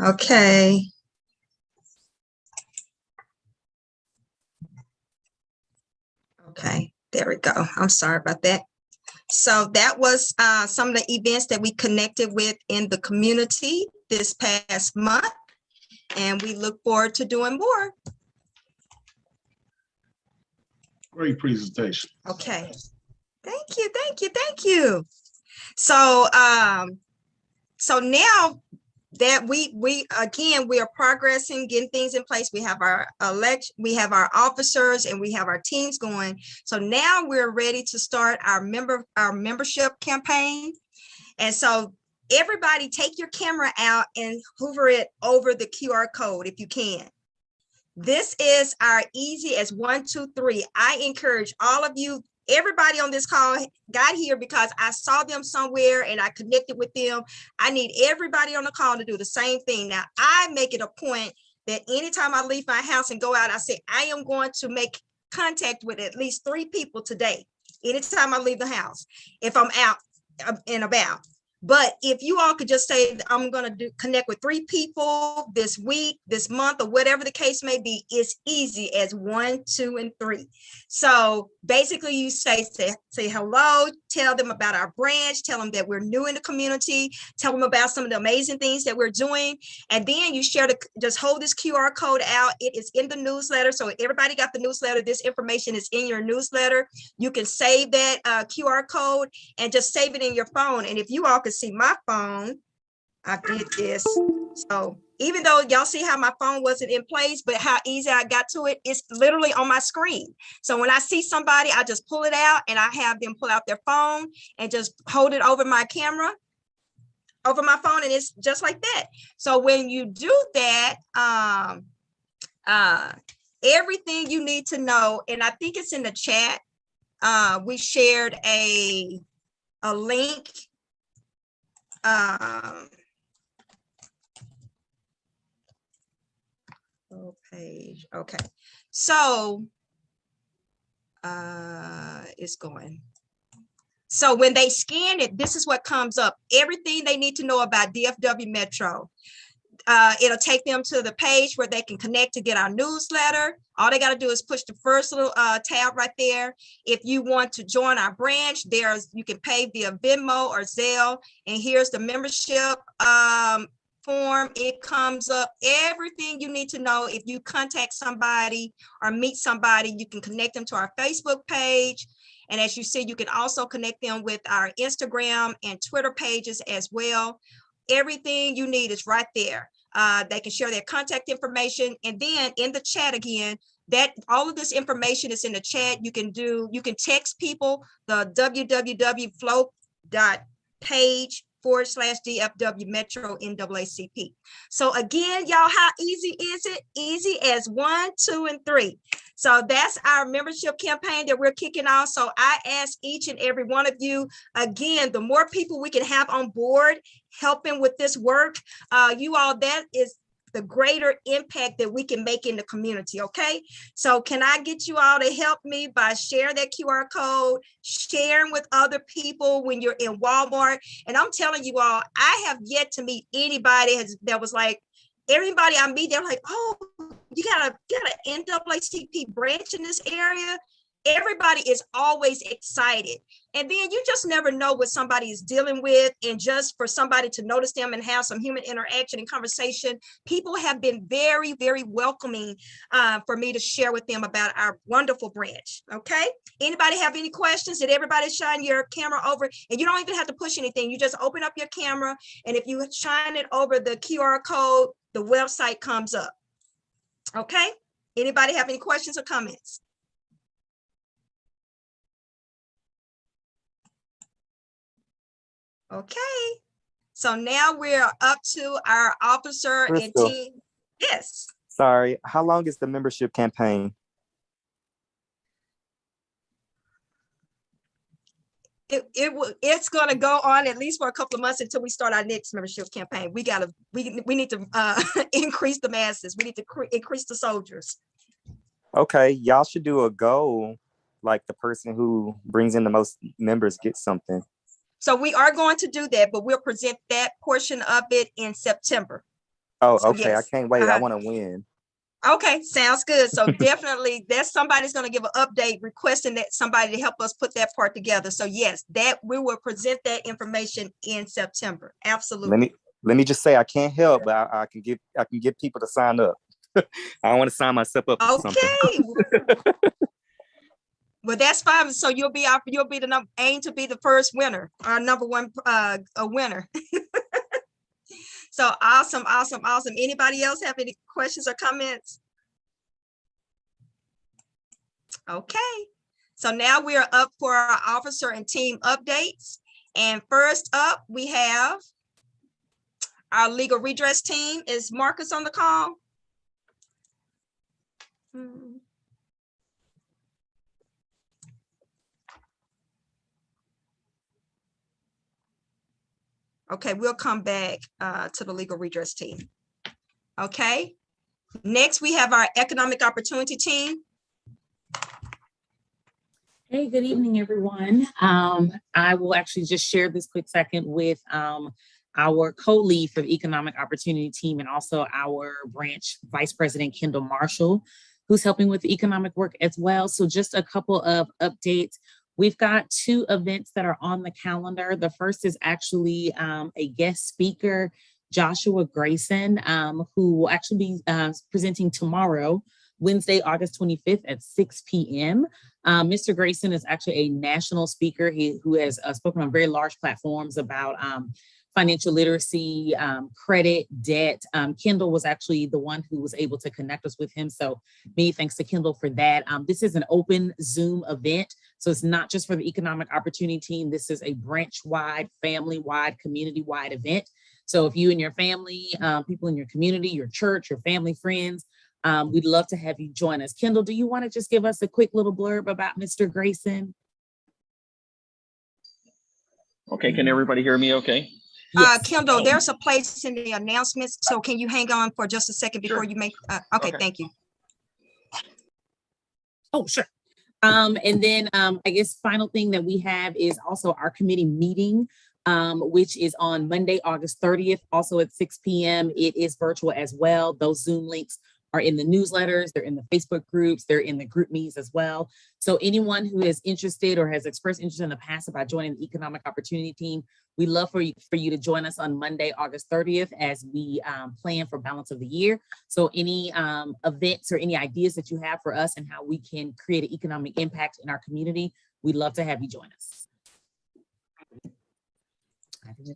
Okay. Okay, there we go. I'm sorry about that. So that was some of the events that we connected with in the community this past month, and we look forward to doing more. Great presentation. Okay. Thank you, thank you, thank you. So so now that we are progressing, getting things in place. We have our election, we have our officers, and we have our teams going. So now we're ready to start our membership campaign. And so everybody take your camera out and hover it over the QR code if you can. This is our easy as 1, 2, 3. I encourage all of you, everybody on this call got here because I saw them somewhere and I connected with them. I need everybody on the call to do the same thing. Now, I make it a point that anytime I leave my house and go out, I say, I am going to make contact with at least 3 people today. Anytime I leave the house, if I'm out and about. But if you all could just say, I'm going to connect with 3 people this week, this month, or whatever the case may be, it's easy as 1, 2, and 3. So basically you say hello, tell them about our branch, tell them that we're new in the community, tell them about some of the amazing things that we're doing. And then you share just hold this QR code out. It is in the newsletter. So everybody got the newsletter. This information is in your newsletter. You can save that QR code and just save it in your phone. And if you all could see my phone, I did this. So even though y'all see how my phone wasn't in place, but how easy I got to it, it's literally on my screen. So when I see somebody, I just pull it out and I have them pull out their phone and just hold it over my camera, over my phone, and it's just like that. So when you do that, everything you need to know, and I think it's in the chat, we shared a link. Page. Okay, so it's going. So when they scan it, this is what comes up. Everything they need to know about DFW Metro. It'll take them to the page where they can connect to get our newsletter. All they got to do is push the first little tab right there. If you want to join our branch, you can pay via Venmo or Zelle. And here's the membership form. It comes up everything you need to know. If you contact somebody or meet somebody, you can connect them to our Facebook page. And as you see, you can also connect them with our Instagram and Twitter pages as well. Everything you need is right there. They can share their contact information. And then in the chat again, that all of this information is in the chat. You can text people the www.flow.page/DFW Metro NAACP. So again, y'all, how easy is it? Easy as 1, 2, and 3. So that's our membership campaign that we're kicking off. So I ask each and every one of you, again, the more people we can have on board helping with this work, you all, that is the greater impact that we can make in the community, okay? So can I get you all to help me by sharing that QR code, sharing with other people when you're in Walmart? And I'm telling you all, I have yet to meet anybody that was like, everybody I meet, they're like, oh, you got an NAACP branch in this area? Everybody is always excited. And then you just never know what somebody is dealing with. And just for somebody to notice them and have some human interaction and conversation, people have been very, very welcoming for me to share with them about our wonderful branch. Okay. Anybody have any questions? Did everybody shine your camera over? And you don't even have to push anything. You just open up your camera. And if you shine it over the QR code, the website comes up. Okay. Anybody have any questions or comments? Okay, so now we're up to our officer Crystal, and team. Yes. Sorry, how long is the membership campaign? It's going to go on at least for a couple of months until we start our next membership campaign. We need to increase the masses. We need to increase the soldiers. Okay, y'all should do a goal, like the person who brings in the most members gets something. So we are going to do that, but we'll present that portion of it in September. Oh, so okay. yes. I can't wait. I want to win. Okay, sounds good. So definitely somebody's going to give an update requesting that somebody to help us put that part together. So yes, that we will present that information in September. Absolutely. Let me just say I can't help, but I can get people to sign up. I don't want to sign myself up for something. Well, that's fine. So you'll be the aim to be the first winner, our number one a winner. So awesome. Anybody else have any questions or comments? Okay. So now we are up for our officer and team updates. And first up, we have our legal redress team. Is Marcus on the call? Okay, we'll come back to the legal redress team. Okay, next we have our economic opportunity team. Hey, good evening, everyone. I will actually just share this quick second with our co-lead for the Economic Opportunity Team and also our branch Vice President, Kendall Marshall, who's helping with the economic work as well. So just a couple of updates. We've got 2 events that are on the calendar. The first is actually a guest speaker, Joshua Grayson, who will actually be presenting tomorrow, Wednesday, August 25th at 6 p.m. Mr. Grayson is actually a national speaker who has spoken on very large platforms about financial literacy, credit, debt. Kendall was actually the one who was able to connect us with him. So many thanks to Kendall for that. This is an open Zoom event. So it's not just for the Economic Opportunity Team. This is a branch-wide, family-wide, community-wide event. So if you and your family, people in your community, your church, your family, friends, we'd love to have you join us. Kendall, do you want to just give us a quick little blurb about Mr. Grayson? Okay, can everybody hear me okay? Yes. Kendall, there's a place in the announcements, so can you hang on for just a second before you make, okay, thank you. Oh, sure. And then I guess final thing that we have is also our committee meeting, which is on Monday, August 30th, also at 6 p.m. It is virtual as well. Those Zoom links are in the newsletters, they're in the Facebook groups, they're in the group meetings as well. So anyone who is interested or has expressed interest in the past about joining the Economic Opportunity Team, we'd love for you to join us on Monday, August 30th as we plan for balance of the year. So any events or any ideas that you have for us and how we can create an economic impact in our community, we'd love to have you join us.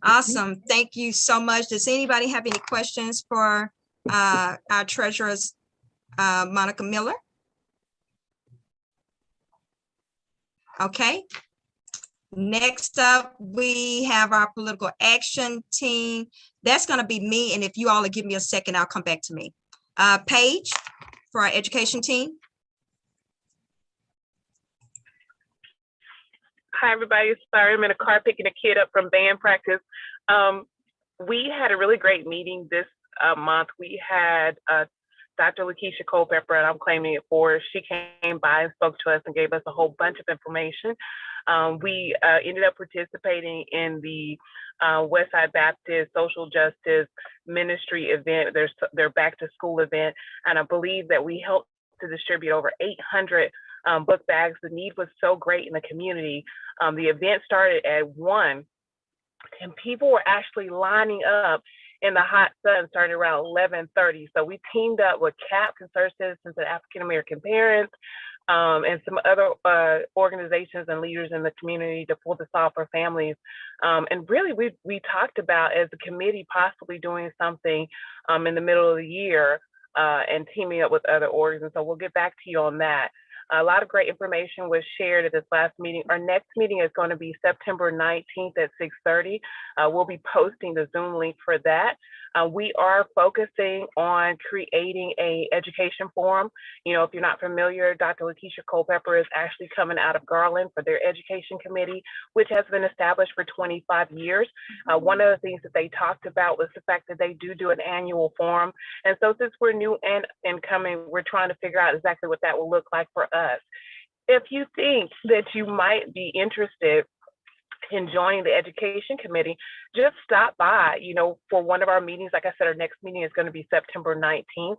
Awesome, thank you so much. Does anybody have any questions for our treasurer's Monica Miller? Okay. Next up, we have our political action team. That's going to be me. And if you all will give me a second, I'll come back to me. Paige for our education team. Hi, everybody. Sorry, I'm in a car picking a kid up from band practice. We had a really great meeting this month. We had Dr. Lakeisha Culpepper, and I'm claiming it for her. She came by and spoke to us and gave us a whole bunch of information. We ended up participating in the Westside Baptist Social Justice Ministry event, their back to school event. And I believe that we helped to distribute over 800 book bags. The need was so great in the community. The event started at 1, and people were actually lining up in the hot sun starting around 11:30. So we teamed up with CAP, Concerned Citizens and African American Parents, and some other organizations and leaders in the community to pull this off for families. And really, we talked about as a committee possibly doing something in the middle of the year and teaming up with other orgs. And so we'll get back to you on that. A lot of great information was shared at this last meeting. Our next meeting is going to be September 19th at 6:30. We'll be posting the Zoom link for that. We are focusing on creating a education forum. You know, if you're not familiar, Dr. Lakeisha Culpepper is actually coming out of Garland for their education committee, which has been established for 25 years. One of the things that they talked about was the fact that they do an annual forum. And so since we're new and incoming, we're trying to figure out exactly what that will look like for us. If you think that you might be interested in joining the education committee, just stop by, you know, for one of our meetings. Like I said, our next meeting is going to be September 19th.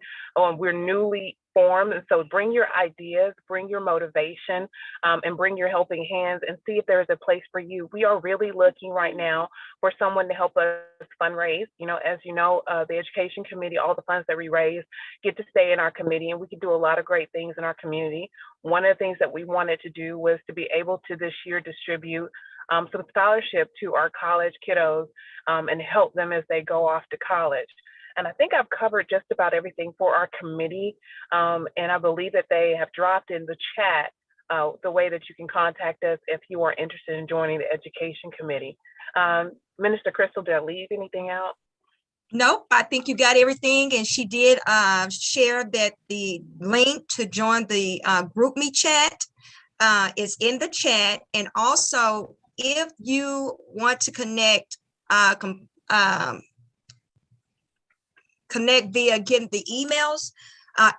We're newly formed, and so bring your ideas, bring your motivation, and bring your helping hands and see if there's a place for you. We are really looking right now for someone to help us fundraise. You know, as you know, the education committee, all the funds that we raise get to stay in our committee, and we can do a lot of great things in our community. One of the things that we wanted to do was to be able to this year distribute some scholarship to our college kiddos and help them as they go off to college. And I think I've covered just about everything for our committee. And I believe that they have dropped in the chat the way that you can contact us if you are interested in joining the education committee. Minister Crystal, did I leave anything out? Nope, I think you got everything. And she did share that the link to join the GroupMe chat is in the chat. And also, if you want to connect, connect via getting the emails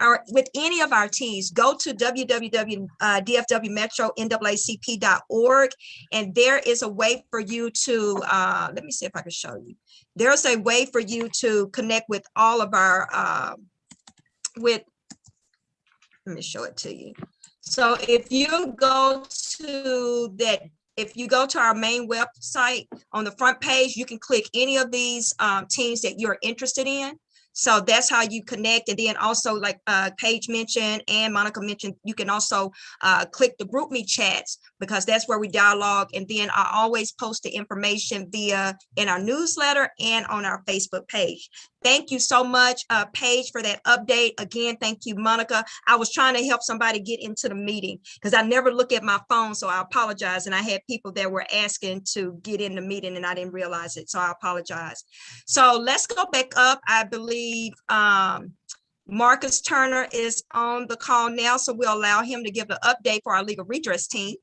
or with any of our teams, go to www.dfwmetro.naacp.org, and there is a way for you to, let me see if I can show you. There's a way for you to connect with all of our, let me show it to you. So if you go to that, if you go to our main website on the front page, you can click any of these teams that you're interested in. So that's how you connect. And then also, like Paige mentioned and Monica mentioned, you can also click the GroupMe chats, because that's where we dialogue. And then I always post the information in our newsletter and on our Facebook page. Thank you so much, Paige, for that update. Again, thank you, Monica. I was trying to help somebody get into the meeting because I never look at my phone, so I apologize. And I had people that were asking to get in the meeting and I didn't realize it, so I apologize. So let's go back up. I believe Marcus Turner is on the call now, so we'll allow him to give the update for our legal redress team.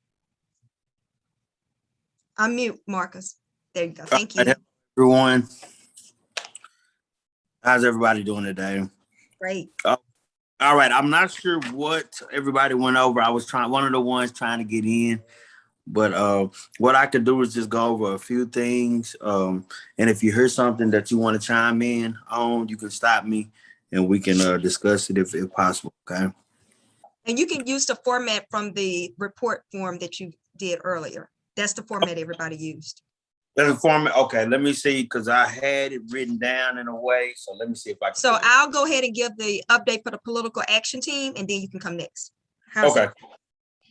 Unmute, Marcus. There you go. Thank you. Everyone. How's everybody doing today? Great. All right. I'm not sure what everybody went over. I was one of the ones trying to get in, but what I could do is just go over a few things. And if you hear something that you want to chime in on, you can stop me and we can discuss it if possible. Okay. And you can use the format from the report form that you did earlier. That's the format everybody used. That's the format. Okay, let me see, because I had it written down in a way. So let me see if I can. So I'll go ahead and give the update for the political action team, and then you can come next. Okay.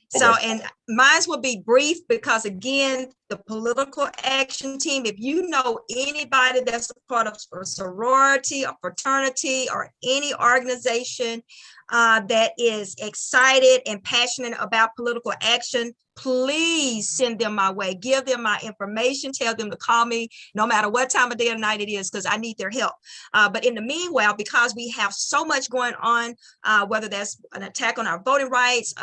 So, and mine will be brief because, again, the political action team, if you know anybody that's a part of a sorority, a fraternity, or any organization that is excited and passionate about political action, please send them my way. Give them my information. Tell them to call me no matter what time of day or night it is, because I need their help. But in the meanwhile, because we have so much going on, whether that's an attack on our voting rights,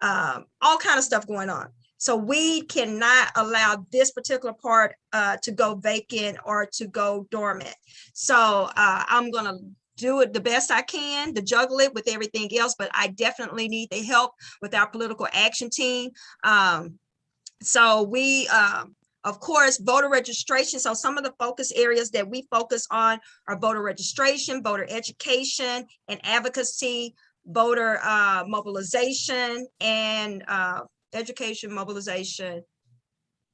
all kind of stuff going on. So we cannot allow this particular part to go vacant or to go dormant. So I'm going to do it the best I can to juggle it with everything else, but I definitely need the help with our political action team. So we, of course, voter registration. So some of the focus areas that we focus on are voter registration, voter education and advocacy, voter mobilization, and education, mobilization,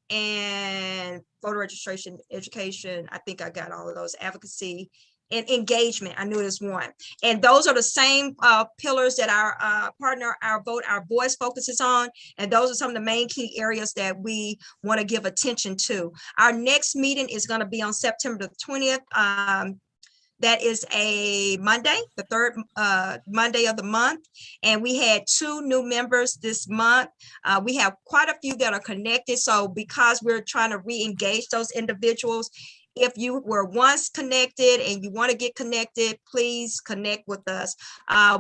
and voter registration, education. I think I got all of those. Advocacy and engagement, I knew it was one. And those are the same pillars that our partner, Our Vote, Our Voice focuses on. And those are some of the main key areas that we want to give attention to. Our next meeting is going to be on September the 20th. That is a Monday, the third Monday of the month. And we had 2 new members this month. We have quite a few that are connected. So because we're trying to re-engage those individuals, if you were once connected and you want to get connected, please connect with us.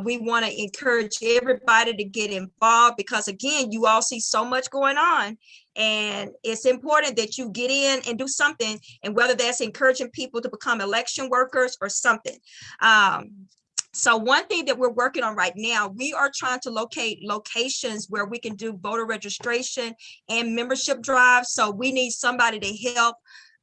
We want to encourage everybody to get involved because, again, you all see so much going on. And it's important that you get in and do something, and whether that's encouraging people to become election workers or something. So one thing that we're working on right now, we are trying to locate locations where we can do voter registration and membership drives. So we need somebody to help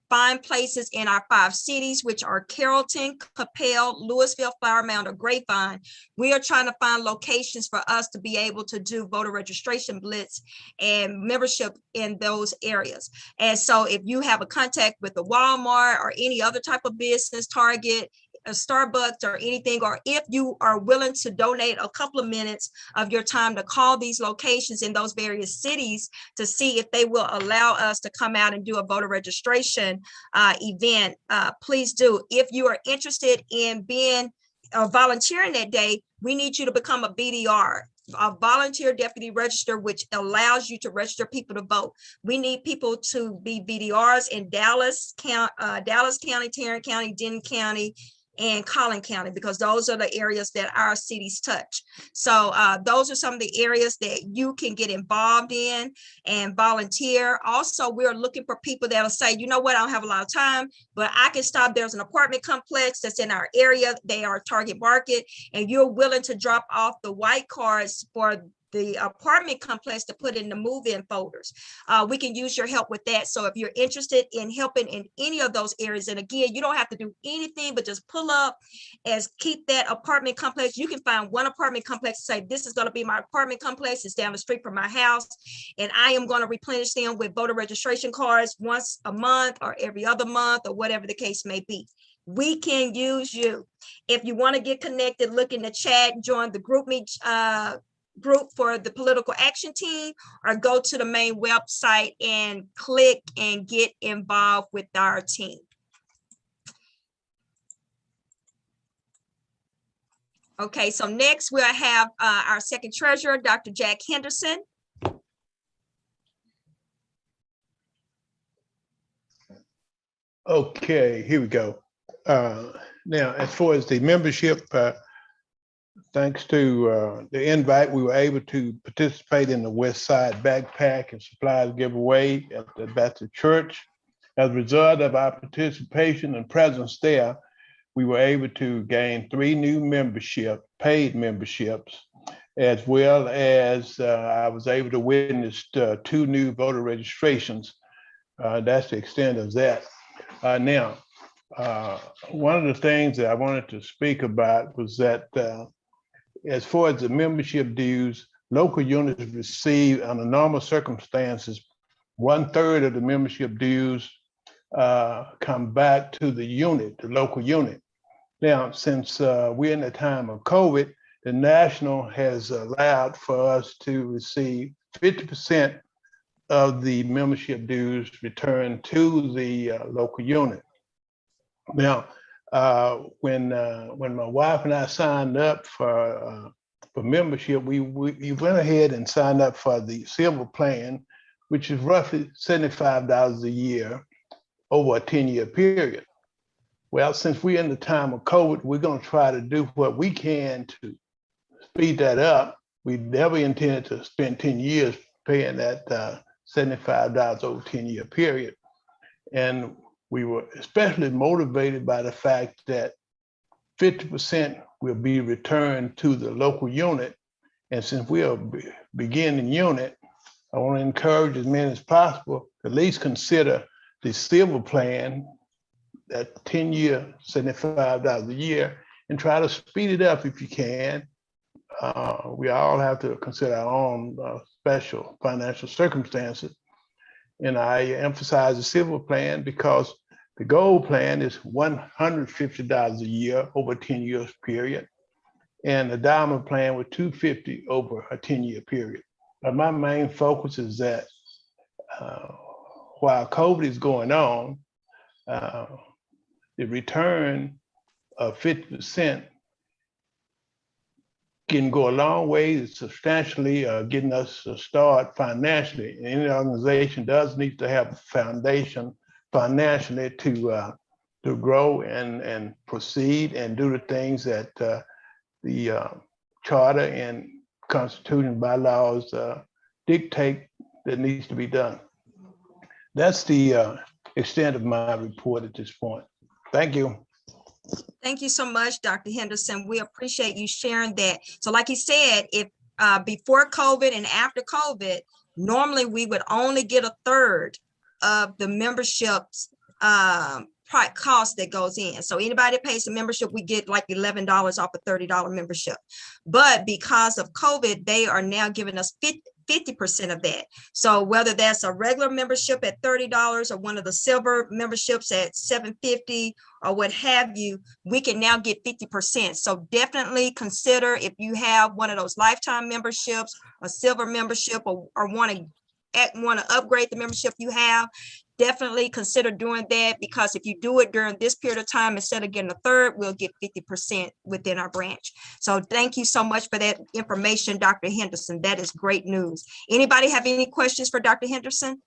find places in our 5 cities, which are Carrollton, Capel, Louisville, Flower Mound, or Grapevine. We are trying to find locations for us to be able to do voter registration blitz and membership in those areas. And so if you have a contact with the Walmart or any other type of business, Target, a Starbucks or anything, or if you are willing to donate a couple of minutes of your time to call these locations in those various cities to see if they will allow us to come out and do a voter registration event, please do. If you are interested in being volunteering that day, we need you to become a BDR. a volunteer deputy register, which allows you to register people to vote. We need people to be BDRs in Dallas County, Tarrant County, Denton County, and Collin County, because those are the areas that our cities touch. So those are some of the areas that you can get involved in and volunteer. Also, we're looking for people that'll say, you know what, I don't have a lot of time, but I can stop. There's an apartment complex that's in our area. They are target market, and you're willing to drop off the white cards for the apartment complex to put in the move-in folders. We can use your help with that. So if you're interested in helping in any of those areas, and again, you don't have to do anything but just pull up and keep that apartment complex. You can find one apartment complex and say, this is going to be my apartment complex. It's down the street from my house, and I am going to replenish them with voter registration cards once a month or every other month or whatever the case may be. We can use you. If you want to get connected, look in the chat, join the group for the political action team, or go to the main website and click and get involved with our team. Okay, so next we'll have our second treasurer, Dr. Jack Henderson. Okay, here we go. Now, as far as the membership, thanks to the invite, we were able to participate in the West Side Backpack and Supplies giveaway at the Baptist Church. As a result of our participation and presence there, we were able to gain 3 new paid memberships, as well as I was able to witness 2 new voter registrations. That's the extent of that. Now, one of the things that I wanted to speak about was that as far as the membership dues, local units receive, under normal circumstances, 1/3 of the membership dues come back to the unit, the local unit. Now, since we're in the time of COVID, the national has allowed for us to receive 50% of the membership dues returned to the local unit. Now, when my wife and I signed up for membership, we went ahead and signed up for the silver plan, which is roughly $75 a year over a 10-year period. Well, since we're in the time of COVID, we're going to try to do what we can to speed that up. We never intended to spend 10 years paying that $75 over a 10-year period. And we were especially motivated by the fact that 50% will be returned to the local unit. And since we are beginning unit, I want to encourage as many as possible to at least consider the silver plan, that 10-year, $75 a year, and try to speed it up if you can. We all have to consider our own special financial circumstances. And I emphasize the silver plan because the gold plan is $150 a year over a 10-year period. And the diamond plan was $250 over a 10-year period. But my main focus is that while COVID is going on, the return of 50% can go a long way to substantially getting us a start financially. And any organization does need to have a foundation financially to grow and proceed and do the things that the charter and constitution bylaws dictate that needs to be done. That's the extent of my report at this point. Thank you. Thank you so much, Dr. Henderson. We appreciate you sharing that. So like he said, if before COVID and after COVID, normally we would only get 1/3 of the membership's cost that goes in. So anybody that pays the membership, we get like $11 off a $30 membership. But because of COVID, they are now giving us 50% of that. So whether that's a regular membership at $30 or one of the silver memberships at $750 or what have you, we can now get 50%. So definitely consider, if you have one of those lifetime memberships, a silver membership, or want to upgrade the membership you have, definitely consider doing that, because if you do it during this period of time, instead of getting a third, we'll get 50% within our branch. So thank you so much for that information, Dr. Henderson. That is great news. Anybody have any questions for Dr. Henderson?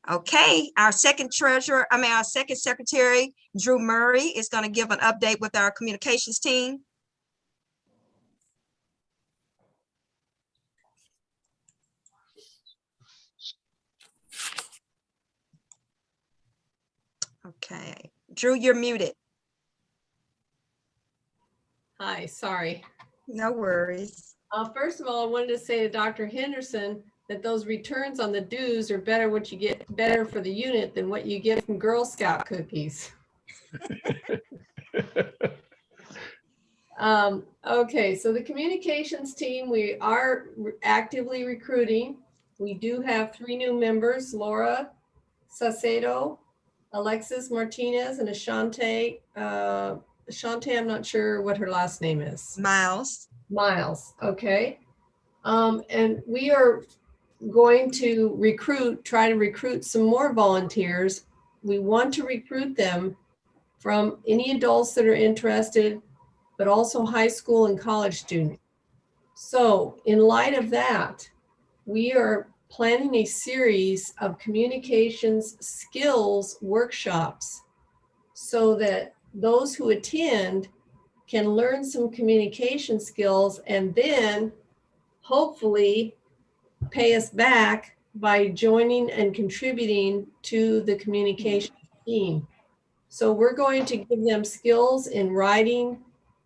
Okay, our second secretary, Drew Murray, is going to give an update with our communications team. Okay, Drew, you're muted. Hi, sorry. No worries. First of all, I wanted to say to Dr. Henderson that those returns on the dues are better for the unit than what you get from Girl Scout cookies. Okay, so the communications team, we are actively recruiting. We do have 3 new members: Laura Sacedo, Alexis Martinez, and Ashante. Ashante, I'm not sure what her last name is. Miles. Okay. And we are going to try to recruit some more volunteers. We want to recruit them from any adults that are interested, but also high school and college students. So in light of that, we are planning a series of communications skills workshops so that those who attend can learn some communication skills and then hopefully pay us back by joining and contributing to the communication team. So we're going to give them skills in writing,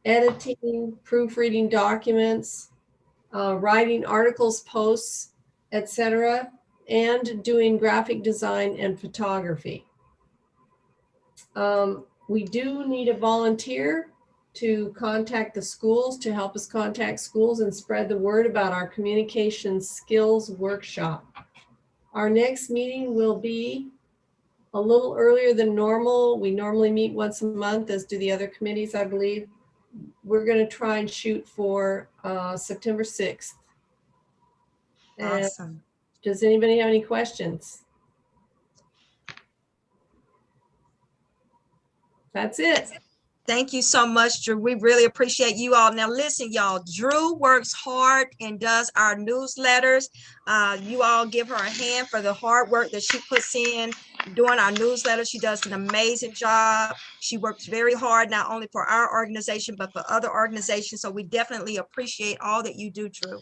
editing, proofreading documents, writing articles, posts, etc., and doing graphic design and photography. We do need a volunteer to contact the schools, to help us contact schools and spread the word about our communication skills workshop. Our next meeting will be a little earlier than normal. We normally meet once a month, as do the other committees, I believe. We're going to try and shoot for September 6th. Awesome. And does anybody have any questions? That's it. Thank you so much, Drew. We really appreciate you all. Now listen, y'all, Drew works hard and does our newsletters. You all give her a hand for the hard work that she puts in doing our newsletter. She does an amazing job. She works very hard, not only for our organization, but for other organizations. So we definitely appreciate all that you do, Drew.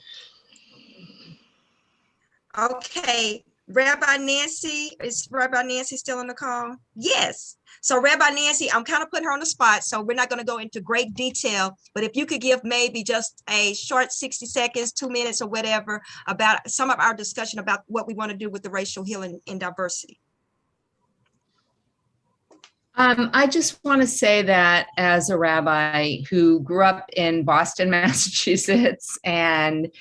Okay, Rabbi Nancy, is Rabbi Nancy still on the call? Yes. So Rabbi Nancy, I'm kind of putting her on the spot, so we're not going to go into great detail, but if you could give maybe just a short 60 seconds, 2 minutes or whatever about some of our discussion about what we want to do with the racial healing and diversity. I just want to say that as a rabbi who grew up in Boston, Massachusetts, and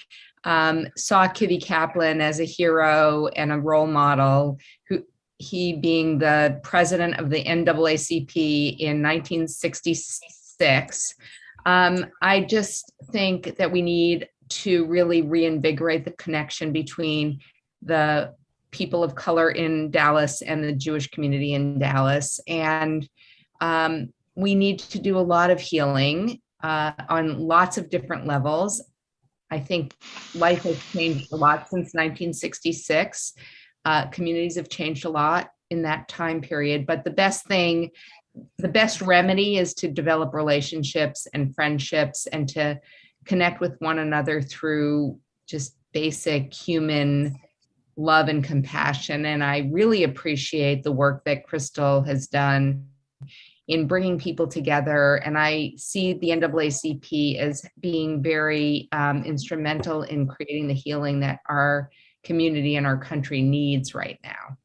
saw Kitty Kaplan as a hero and a role model, he being the president of the NAACP in 1966. I just think that we need to really reinvigorate the connection between the people of color in Dallas and the Jewish community in Dallas. And we need to do a lot of healing on lots of different levels. I think life has changed a lot since 1966. Communities have changed a lot in that time period, but the best remedy is to develop relationships and friendships and to connect with one another through just basic human love and compassion. And I really appreciate the work that Crystal has done in bringing people together. And I see the NAACP as being very instrumental in creating the healing that our community and our country needs right now.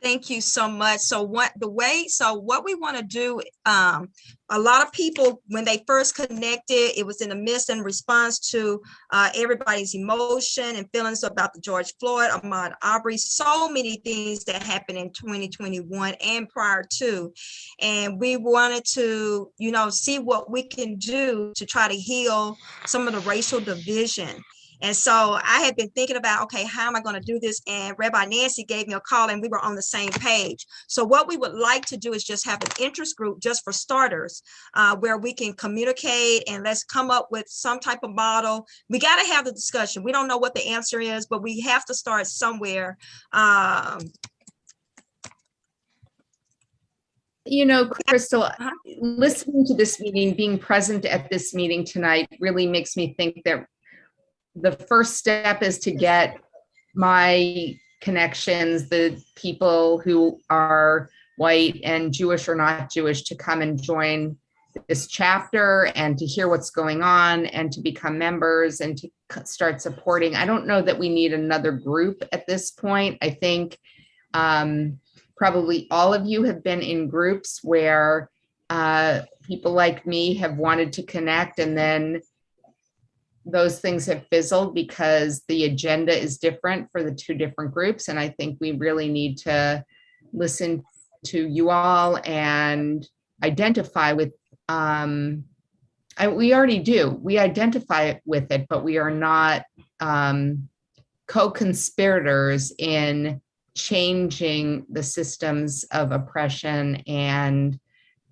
Thank you so much. So what we want to do, a lot of people, when they first connected, it was in the midst and response to everybody's emotion and feelings about the George Floyd, Ahmaud Arbery, so many things that happened in 2021 and prior to. And we wanted to, see what we can do to try to heal some of the racial division. And so I had been thinking about, okay, how am I going to do this? And Rabbi Nancy gave me a call and we were on the same page. So what we would like to do is just have an interest group just for starters, where we can communicate and let's come up with some type of model. We got to have the discussion. We don't know what the answer is, but we have to start somewhere. You know, Crystal, listening to this meeting, being present at this meeting tonight really makes me think that the first step is to get my connections, the people who are white and Jewish or not Jewish, to come and join this chapter and to hear what's going on and to become members and to start supporting. I don't know that we need another group at this point. I think probably all of you have been in groups where people like me have wanted to connect, and then those things have fizzled because the agenda is different for the two different groups. And I think we really need to listen to you all and identify with, we already do, we identify with it, but we are not co-conspirators in changing the systems of oppression and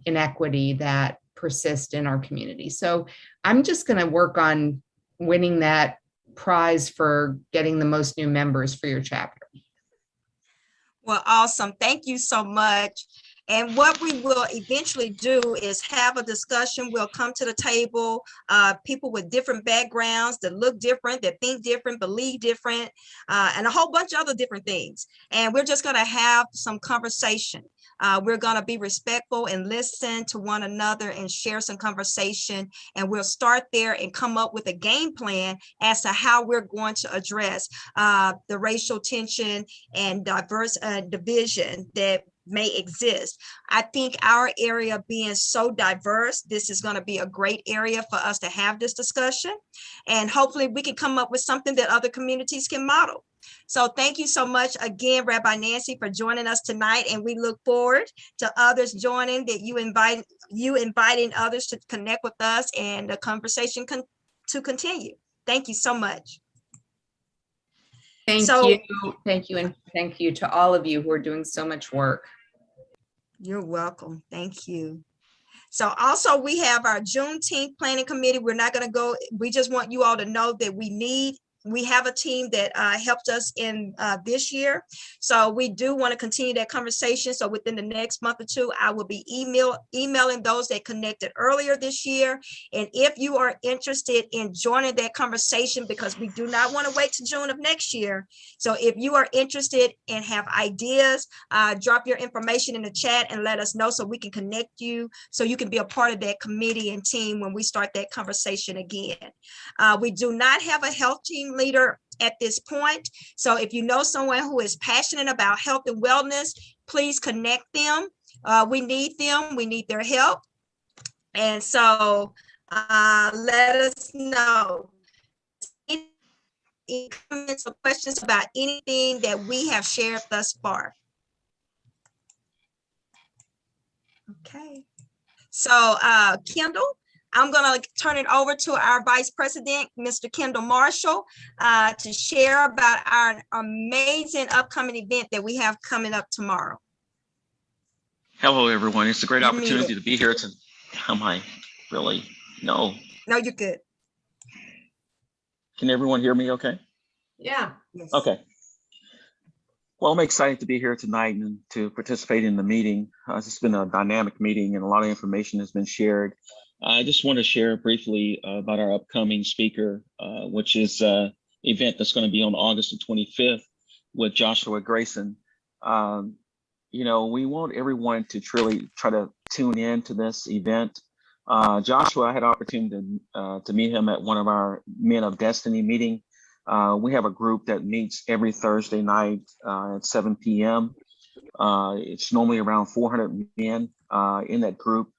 inequity that persist in our community. So I'm just going to work on winning that prize for getting the most new members for your chapter. Well, awesome. Thank you so much. And what we will eventually do is have a discussion. We'll come to the table, people with different backgrounds that look different, that think different, believe different, and a whole bunch of other different things. And we're just going to have some conversation. We're going to be respectful and listen to one another and share some conversation. And we'll start there and come up with a game plan as to how we're going to address the racial tension and diverse division that may exist. I think our area being so diverse, this is going to be a great area for us to have this discussion. And hopefully we can come up with something that other communities can model. So thank you so much again, Rabbi Nancy, for joining us tonight. And we look forward to others joining, that you inviting others to connect with us and the conversation to continue. Thank you so much. Thank you. And thank you to all of you who are doing so much work. You're welcome. Thank you. So also we have our Juneteenth planning committee. We're not going to go. We just want you all to know that we have a team that helped us in this year. So we do want to continue that conversation. So within the next month or two, I will be emailing those that connected earlier this year. And if you are interested in joining that conversation, because we do not want to wait to June of next year. So if you are interested and have ideas, drop your information in the chat and let us know so we can connect you, so you can be a part of that committee and team when we start that conversation again. We do not have a health team leader at this point. So if you know someone who is passionate about health and wellness, please connect them. We need them. We need their help. And so let us know. Any comments or questions about anything that we have shared thus far? Okay. So Kendall, I'm going to turn it over to our Vice President, Mr. Kendall Marshall, to share about our amazing upcoming event that we have coming up tomorrow. Hello, everyone. It's a great opportunity to be here. Am I really? No. No, you're good. Can everyone hear me okay? Yeah. Yes. Okay. Well, I'm excited to be here tonight and to participate in the meeting. It's been a dynamic meeting and a lot of information has been shared. I just want to share briefly about our upcoming speaker, which is an event that's going to be on August the 25th with Joshua Grayson. You know, we want everyone to truly try to tune in to this event. Joshua, I had an opportunity to meet him at one of our Men of Destiny meeting. We have a group that meets every Thursday night at 7 p.m. It's normally around 400 men in that group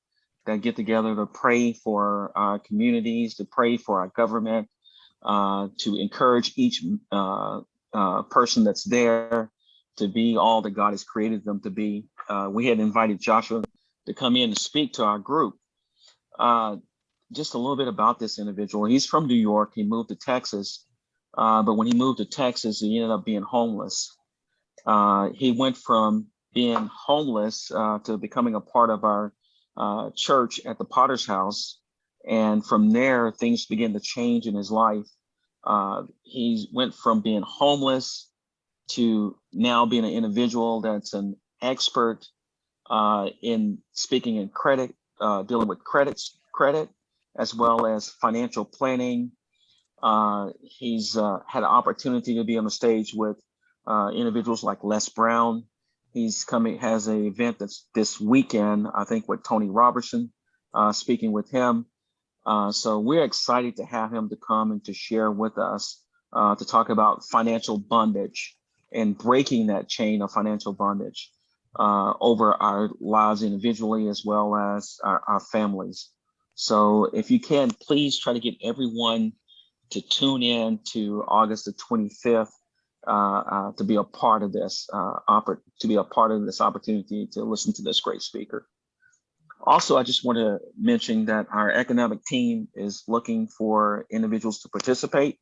that get together to pray for our communities, to pray for our government, to encourage each person that's there to be all that God has created them to be. We had invited Joshua to come in and speak to our group. Just a little bit about this individual. He's from New York. He moved to Texas But when he moved to Texas, he ended up being homeless. He went from being homeless to becoming a part of our church at the Potter's House. And from there, things began to change in his life. He went from being homeless to now being an individual that's an expert in speaking in credit, dealing with credit, as well as financial planning. He's had an opportunity to be on the stage with individuals like Les Brown. Has an event that's this weekend, I think, with Tony Robertson, speaking with him. So we're excited to have him to come and to share with us, to talk about financial bondage and breaking that chain of financial bondage over our lives individually, as well as our families. So if you can, please try to get everyone to tune in to August the 25th to be a part of this, opportunity to listen to this great speaker. Also, I just want to mention that our economic team is looking for individuals to participate.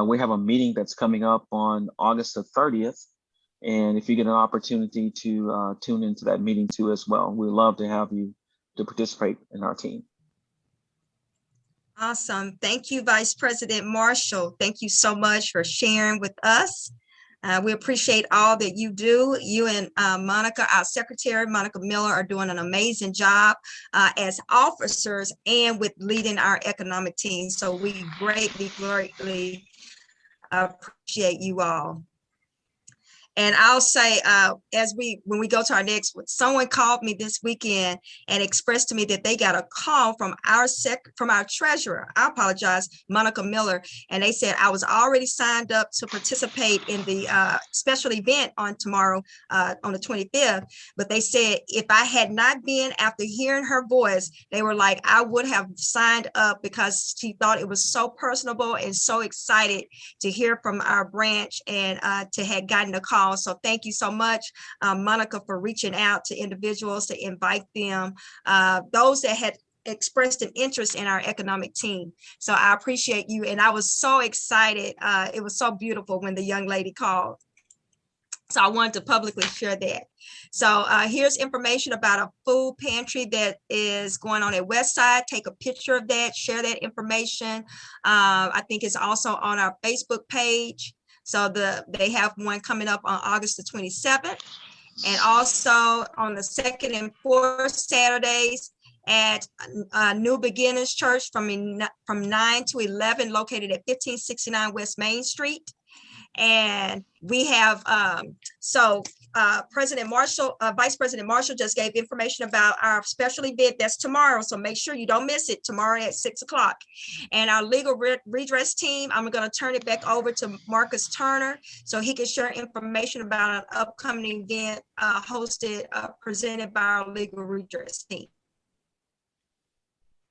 We have a meeting that's coming up on August the 30th. And if you get an opportunity to tune into that meeting too as well, we'd love to have you to participate in our team. Awesome. Thank you, Vice President Marshall. Thank you so much for sharing with us. We appreciate all that you do. You and Monica, our secretary, Monica Miller, are doing an amazing job as officers and with leading our economic team. So we greatly appreciate you all. And I'll say, when we go to our next, someone called me this weekend and expressed to me that they got a call from our treasurer. I apologize, Monica Miller, and they said I was already signed up to participate in the special event on tomorrow, on the 25th. But they said if I had not been, after hearing her voice, they were like, I would have signed up, because she thought it was so personable and so excited to hear from our branch and to have gotten a call. So thank you so much, Monica, for reaching out to individuals to invite them, those that had expressed an interest in our economic team. So I appreciate you. And I was so excited. It was so beautiful when the young lady called. So I wanted to publicly share that. So here's information about a food pantry that is going on at Westside. Take a picture of that, share that information. I think it's also on our Facebook page. So they have one coming up on August the 27th, and also on the 2nd and 4th Saturdays at New Beginners Church from 9 to 11, located at 1569 West Main Street. And we have, President Marshall, Vice President Marshall just gave information about our special event that's tomorrow. So make sure you don't miss it, tomorrow at 6 o'clock. And our legal redress team, I'm going to turn it back over to Marcus Turner so he can share information about an upcoming event presented by our legal redress team.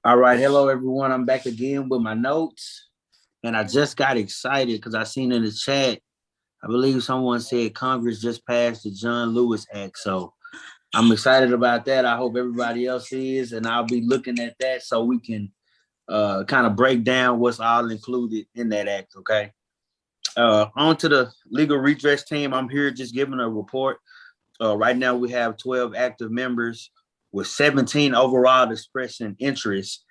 All right. Hello, everyone. I'm back again with my notes. And I just got excited because I seen in the chat, I believe someone said Congress just passed the John Lewis Act. So I'm excited about that. I hope everybody else is, and I'll be looking at that so we can kind of break down what's all included in that act, okay? On to the legal redress team. I'm here just giving a report. Right now we have 12 active members with 17 overall expressing interest,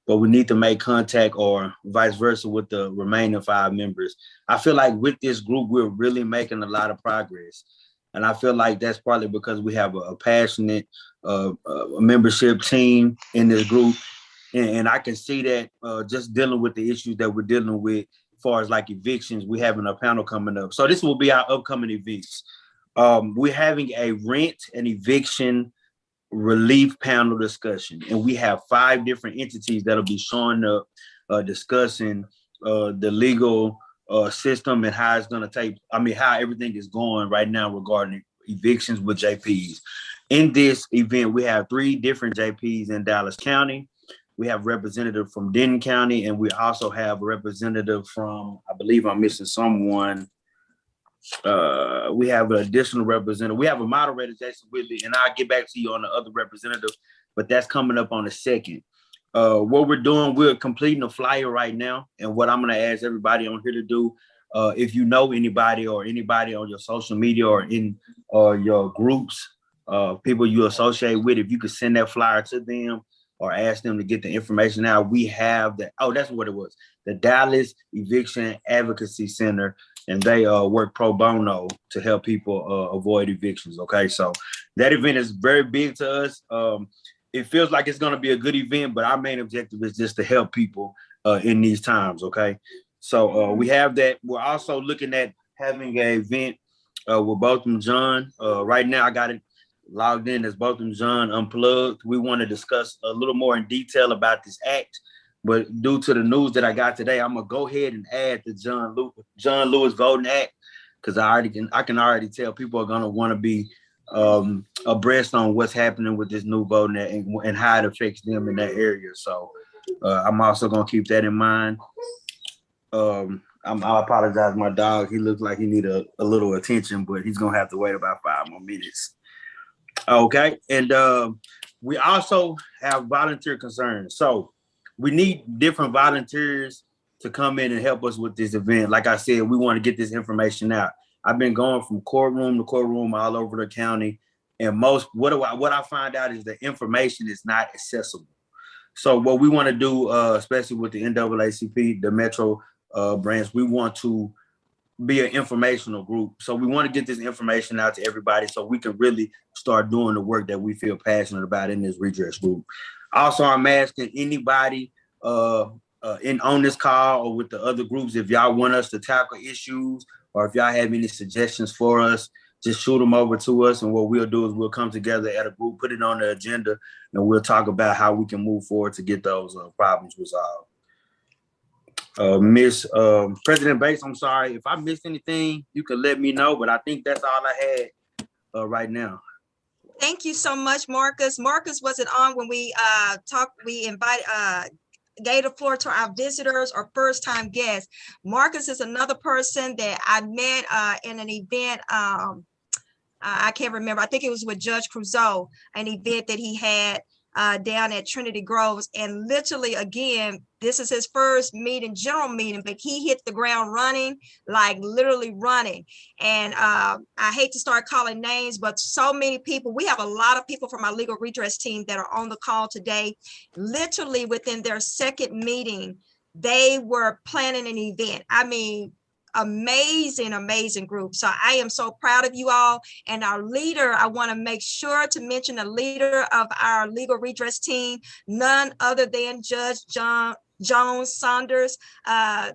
but we need to make contact or vice versa with the remaining 5 members. I feel like with this group, we're really making a lot of progress. And I feel like that's partly because we have a passionate membership team in this group. And I can see that just dealing with the issues that we're dealing with as far as like evictions, we're having a panel coming up. So this will be our upcoming events. We're having a rent and eviction relief panel discussion, and we have 5 different entities that'll be showing up discussing the legal system and how it's going to how everything is going right now regarding evictions with JPs. In this event, we have 3 different JPs in Dallas County. We have a representative from Denton County, and we also have a representative from, I believe I'm missing someone. We have an additional representative. We have a moderator, Jason Whitley, and I'll get back to you on the other representative, but that's coming up on the 2nd. What we're doing, we're completing a flyer right now. And what I'm going to ask everybody on here to do, if you know anybody or anybody on your social media or in your groups, people you associate with, if you could send that flyer to them or ask them to get the information out. We have that. Oh, that's what it was. The Dallas Eviction Advocacy Center, and they work pro bono to help people avoid evictions. Okay, so that event is very big to us. It feels like it's going to be a good event, but our main objective is just to help people in these times. Okay, so we have that. We're also looking at having an event with Botham Jean. Right now, I got it logged in as Botham Jean Unplugged. We want to discuss a little more in detail about this act, but due to the news that I got today, I'm gonna go ahead and add the John Lewis Voting Act, because I can already tell people are gonna want to be abreast on what's happening with this new voting act and how it affects them in that area. So I'm also gonna keep that in mind. I apologize, my dog. He looks like he need a little attention, but he's gonna have to wait about 5 more minutes. Okay, and we also have volunteer concerns. So we need different volunteers to come in and help us with this event. Like I said, we want to get this information out. I've been going from courtroom to courtroom all over the county, and what I find out is the information is not accessible. So what we want to do, especially with the NAACP, the Metro branch, we want to be an informational group. So we want to get this information out to everybody so we can really start doing the work that we feel passionate about in this redress group. Also, I'm asking anybody on this call or with the other groups, if y'all want us to tackle issues or if y'all have any suggestions for us, just shoot them over to us. And what we'll do is we'll come together at a group, put it on the agenda, and we'll talk about how we can move forward to get those problems resolved. Miss President Bates, I'm sorry if I missed anything, you can let me know, but I think that's all I had right now. Thank you so much, Marcus. Marcus wasn't on when we gave the floor to our visitors or first-time guests. Marcus is another person that I met in an event. I can't remember. I think it was with Judge Crusoe, an event that he had down at Trinity Groves. And literally, again, this is his first general meeting, but he hit the ground running, like literally running. And I hate to start calling names, but so many people, we have a lot of people from our legal redress team that are on the call today. Literally within their second meeting, they were planning an event. I mean, amazing group. So I am so proud of you all. And our leader, I want to make sure to mention the leader of our legal redress team, none other than Judge Jones Saunders.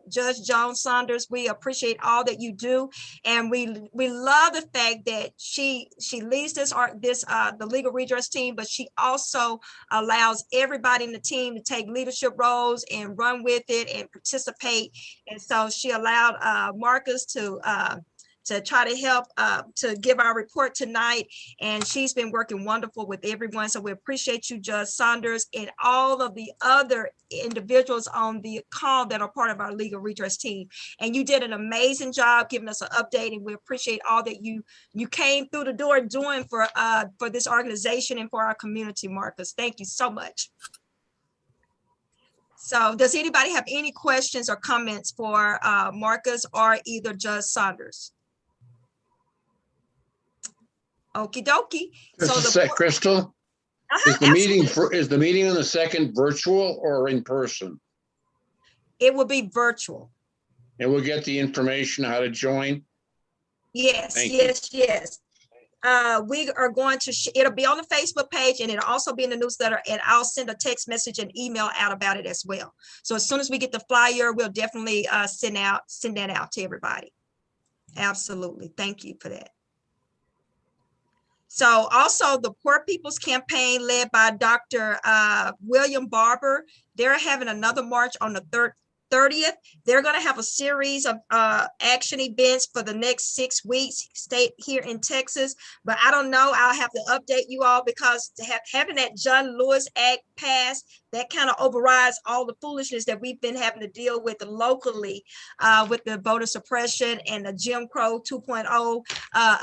Judge Jones Saunders, we appreciate all that you do, and we love the fact that she leads the legal redress team, but she also allows everybody in the team to take leadership roles and run with it and participate. And so she allowed Marcus to try to help to give our report tonight. And she's been working wonderful with everyone. So we appreciate you, Judge Saunders, and all of the other individuals on the call that are part of our legal redress team. And you did an amazing job giving us an update, and we appreciate all that you came through the door doing for this organization and for our community, Marcus. Thank you so much. So does anybody have any questions or comments for Marcus or either Judge Saunders? Okie dokie. Just a sec, Crystal. Is the meeting on the 2nd virtual or in person? It will be virtual. And we'll get the information how to join? Yes. We are going to, it'll be on the Facebook page, and it'll also be in the newsletter, and I'll send a text message and email out about it as well. So as soon as we get the flyer, we'll definitely send that out to everybody. Absolutely. Thank you for that. So also the Poor People's Campaign, led by Dr. William Barber, they're having another march on the 30th. They're going to have a series of action events for the next 6 weeks, stay here in Texas. But I don't know, I'll have to update you all, because having that John Lewis Act passed, that kind of overrides all the foolishness that we've been having to deal with locally with the voter suppression and the Jim Crow 2.0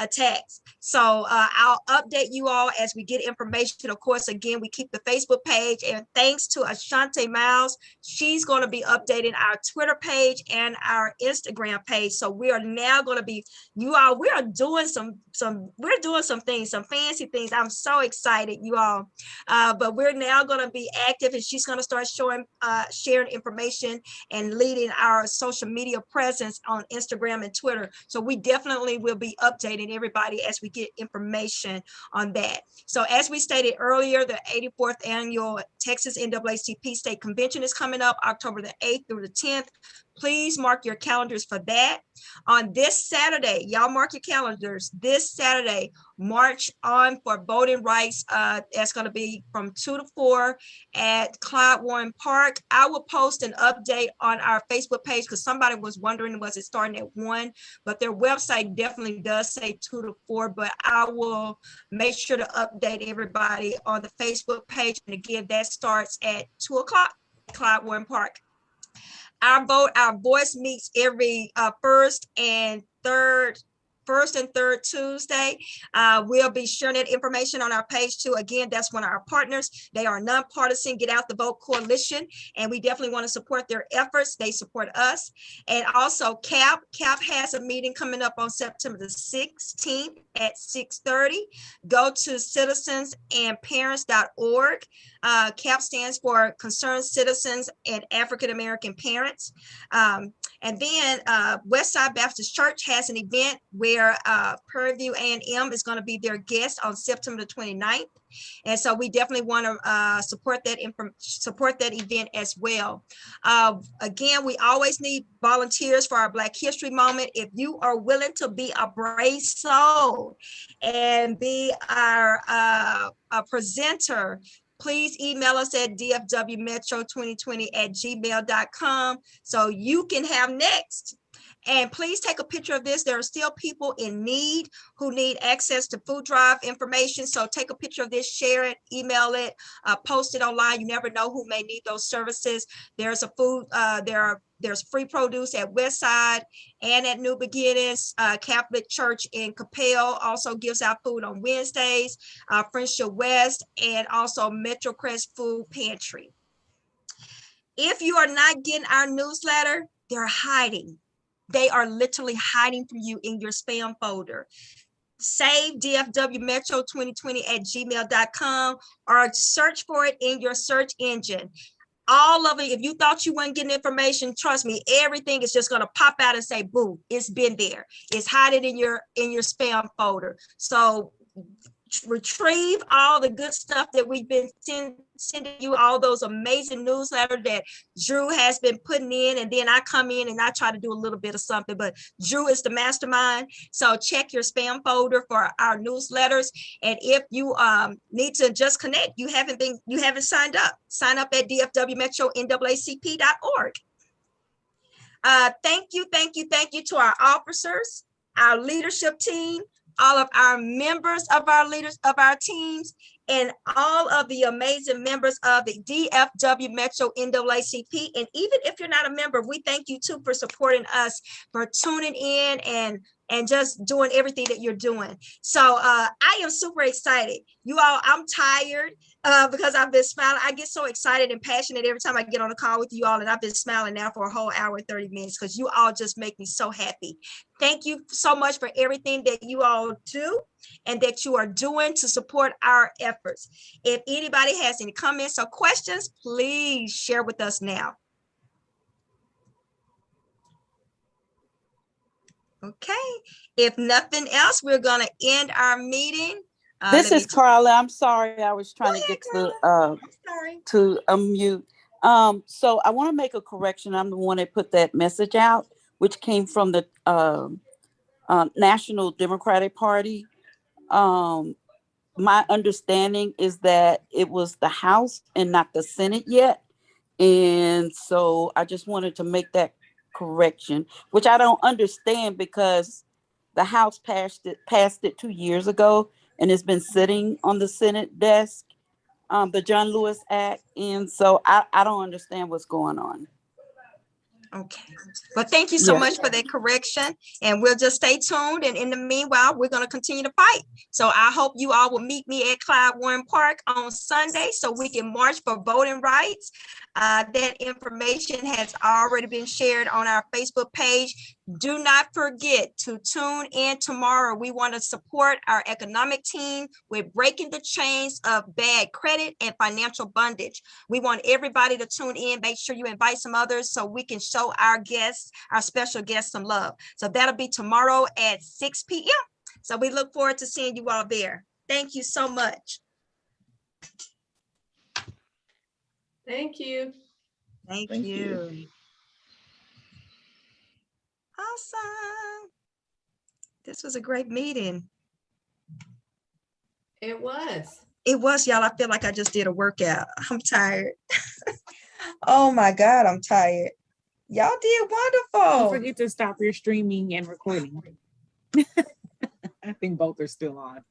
attacks. So I'll update you all as we get information. Of course, again, we keep the Facebook page, and thanks to Ashante Miles, she's going to be updating our Twitter page and our Instagram page. So we are now going to be, we are doing some things, some fancy things. I'm so excited, you all. But we're now going to be active, and she's going to start sharing information and leading our social media presence on Instagram and Twitter. So we definitely will be updating everybody as we get information on that. So as we stated earlier, the 84th annual Texas NAACP State Convention is coming up October the 8th through the 10th. Please mark your calendars for that. On this Saturday, y'all mark your calendars. This Saturday, March on for voting rights. That's going to be from 2 to 4 at Clyde Warren Park. I will post an update on our Facebook page because somebody was wondering, was it starting at 1? But their website definitely does say 2 to 4, but I will make sure to update everybody on the Facebook page. And again, that starts at 2 o'clock, Clyde Warren Park. Our voice meets every first and third Tuesday. We'll be sharing that information on our page too. Again, that's one of our partners. They are a nonpartisan Get Out the Vote coalition, and we definitely want to support their efforts. They support us. And also CAP has a meeting coming up on September the 16th at 6:30. Go to citizensandparents.org. CAP stands for Concerned Citizens and African American Parents. And then Westside Baptist Church has an event where Prairie View A&M is going to be their guest on September the 29th. And so we definitely want to support that event as well. Again, we always need volunteers for our Black History Moment. If you are willing to be a brave soul and be our a presenter, please email us at dfwmetro2020@gmail.com so you can have next. And please take a picture of this. There are still people in need who need access to food drive information. So take a picture of this, share it, email it, post it online. You never know who may need those services. There's a food, there's free produce at Westside and at New Beginnings. Catholic Church in Capel also gives out food on Wednesdays, Friendship West, and also Metrocrest Food Pantry. If you are not getting our newsletter, they're hiding. They are literally hiding from you in your spam folder. Save DFW Metro 2020@gmail.com or search for it in your search engine. All of it, if you thought you weren't getting information, trust me, everything is just going to pop out and say, boom, it's been there. It's hiding in your spam folder. So retrieve all the good stuff that we've been sending you, all those amazing newsletters that Drew has been putting in, and then I come in and I try to do a little bit of something, but Drew is the mastermind. So check your spam folder for our newsletters. And if you need to just connect, you haven't signed up, sign up at dfwmetro.naacp.org. Thank you to our officers, our leadership team, all of our members of our teams, and all of the amazing members of the DFW Metro NAACP. And even if you're not a member, we thank you too for supporting us, for tuning in and just doing everything that you're doing. So I am super excited. You all, I'm tired because I've been smiling. I get so excited and passionate every time I get on a call with you all, and I've been smiling now for a whole hour and 30 minutes because you all just make me so happy. Thank you so much for everything that you all do and that you are doing to support our efforts. If anybody has any comments or questions, please share with us now. Okay, if nothing else, we're going to end our meeting. This is Carla. I'm sorry. I was trying to get to unmute. So I want to make a correction. I'm the one that put that message out, which came from the National Democratic Party. My understanding is that it was the House and not the Senate yet. And so I just wanted to make that correction, which I don't understand because the House passed it 2 years ago and it's been sitting on the Senate desk. the John Lewis Act. And so I don't understand what's going on. Okay. Well, thank you so Yeah. much for that correction. And we'll just stay tuned. And in the meanwhile, we're going to continue to fight. So I hope you all will meet me at Clyde Warren Park on Sunday so we can march for voting rights. That information has already been shared on our Facebook page. Do not forget to tune in tomorrow. We want to support our economic team with breaking the chains of bad credit and financial bondage. We want everybody to tune in. Make sure you invite some others so we can show our guests, our special guests, some love. So that'll be tomorrow at 6 p.m. So we look forward to seeing you all there. Thank you so much. Thank you. Thank Thank you. you. Awesome. This was a great meeting. It was. It was, y'all. I feel like I just did a workout. I'm tired. Oh my God, I'm tired. Y'all did wonderful. Don't forget to stop your streaming and recording. I think both are still on.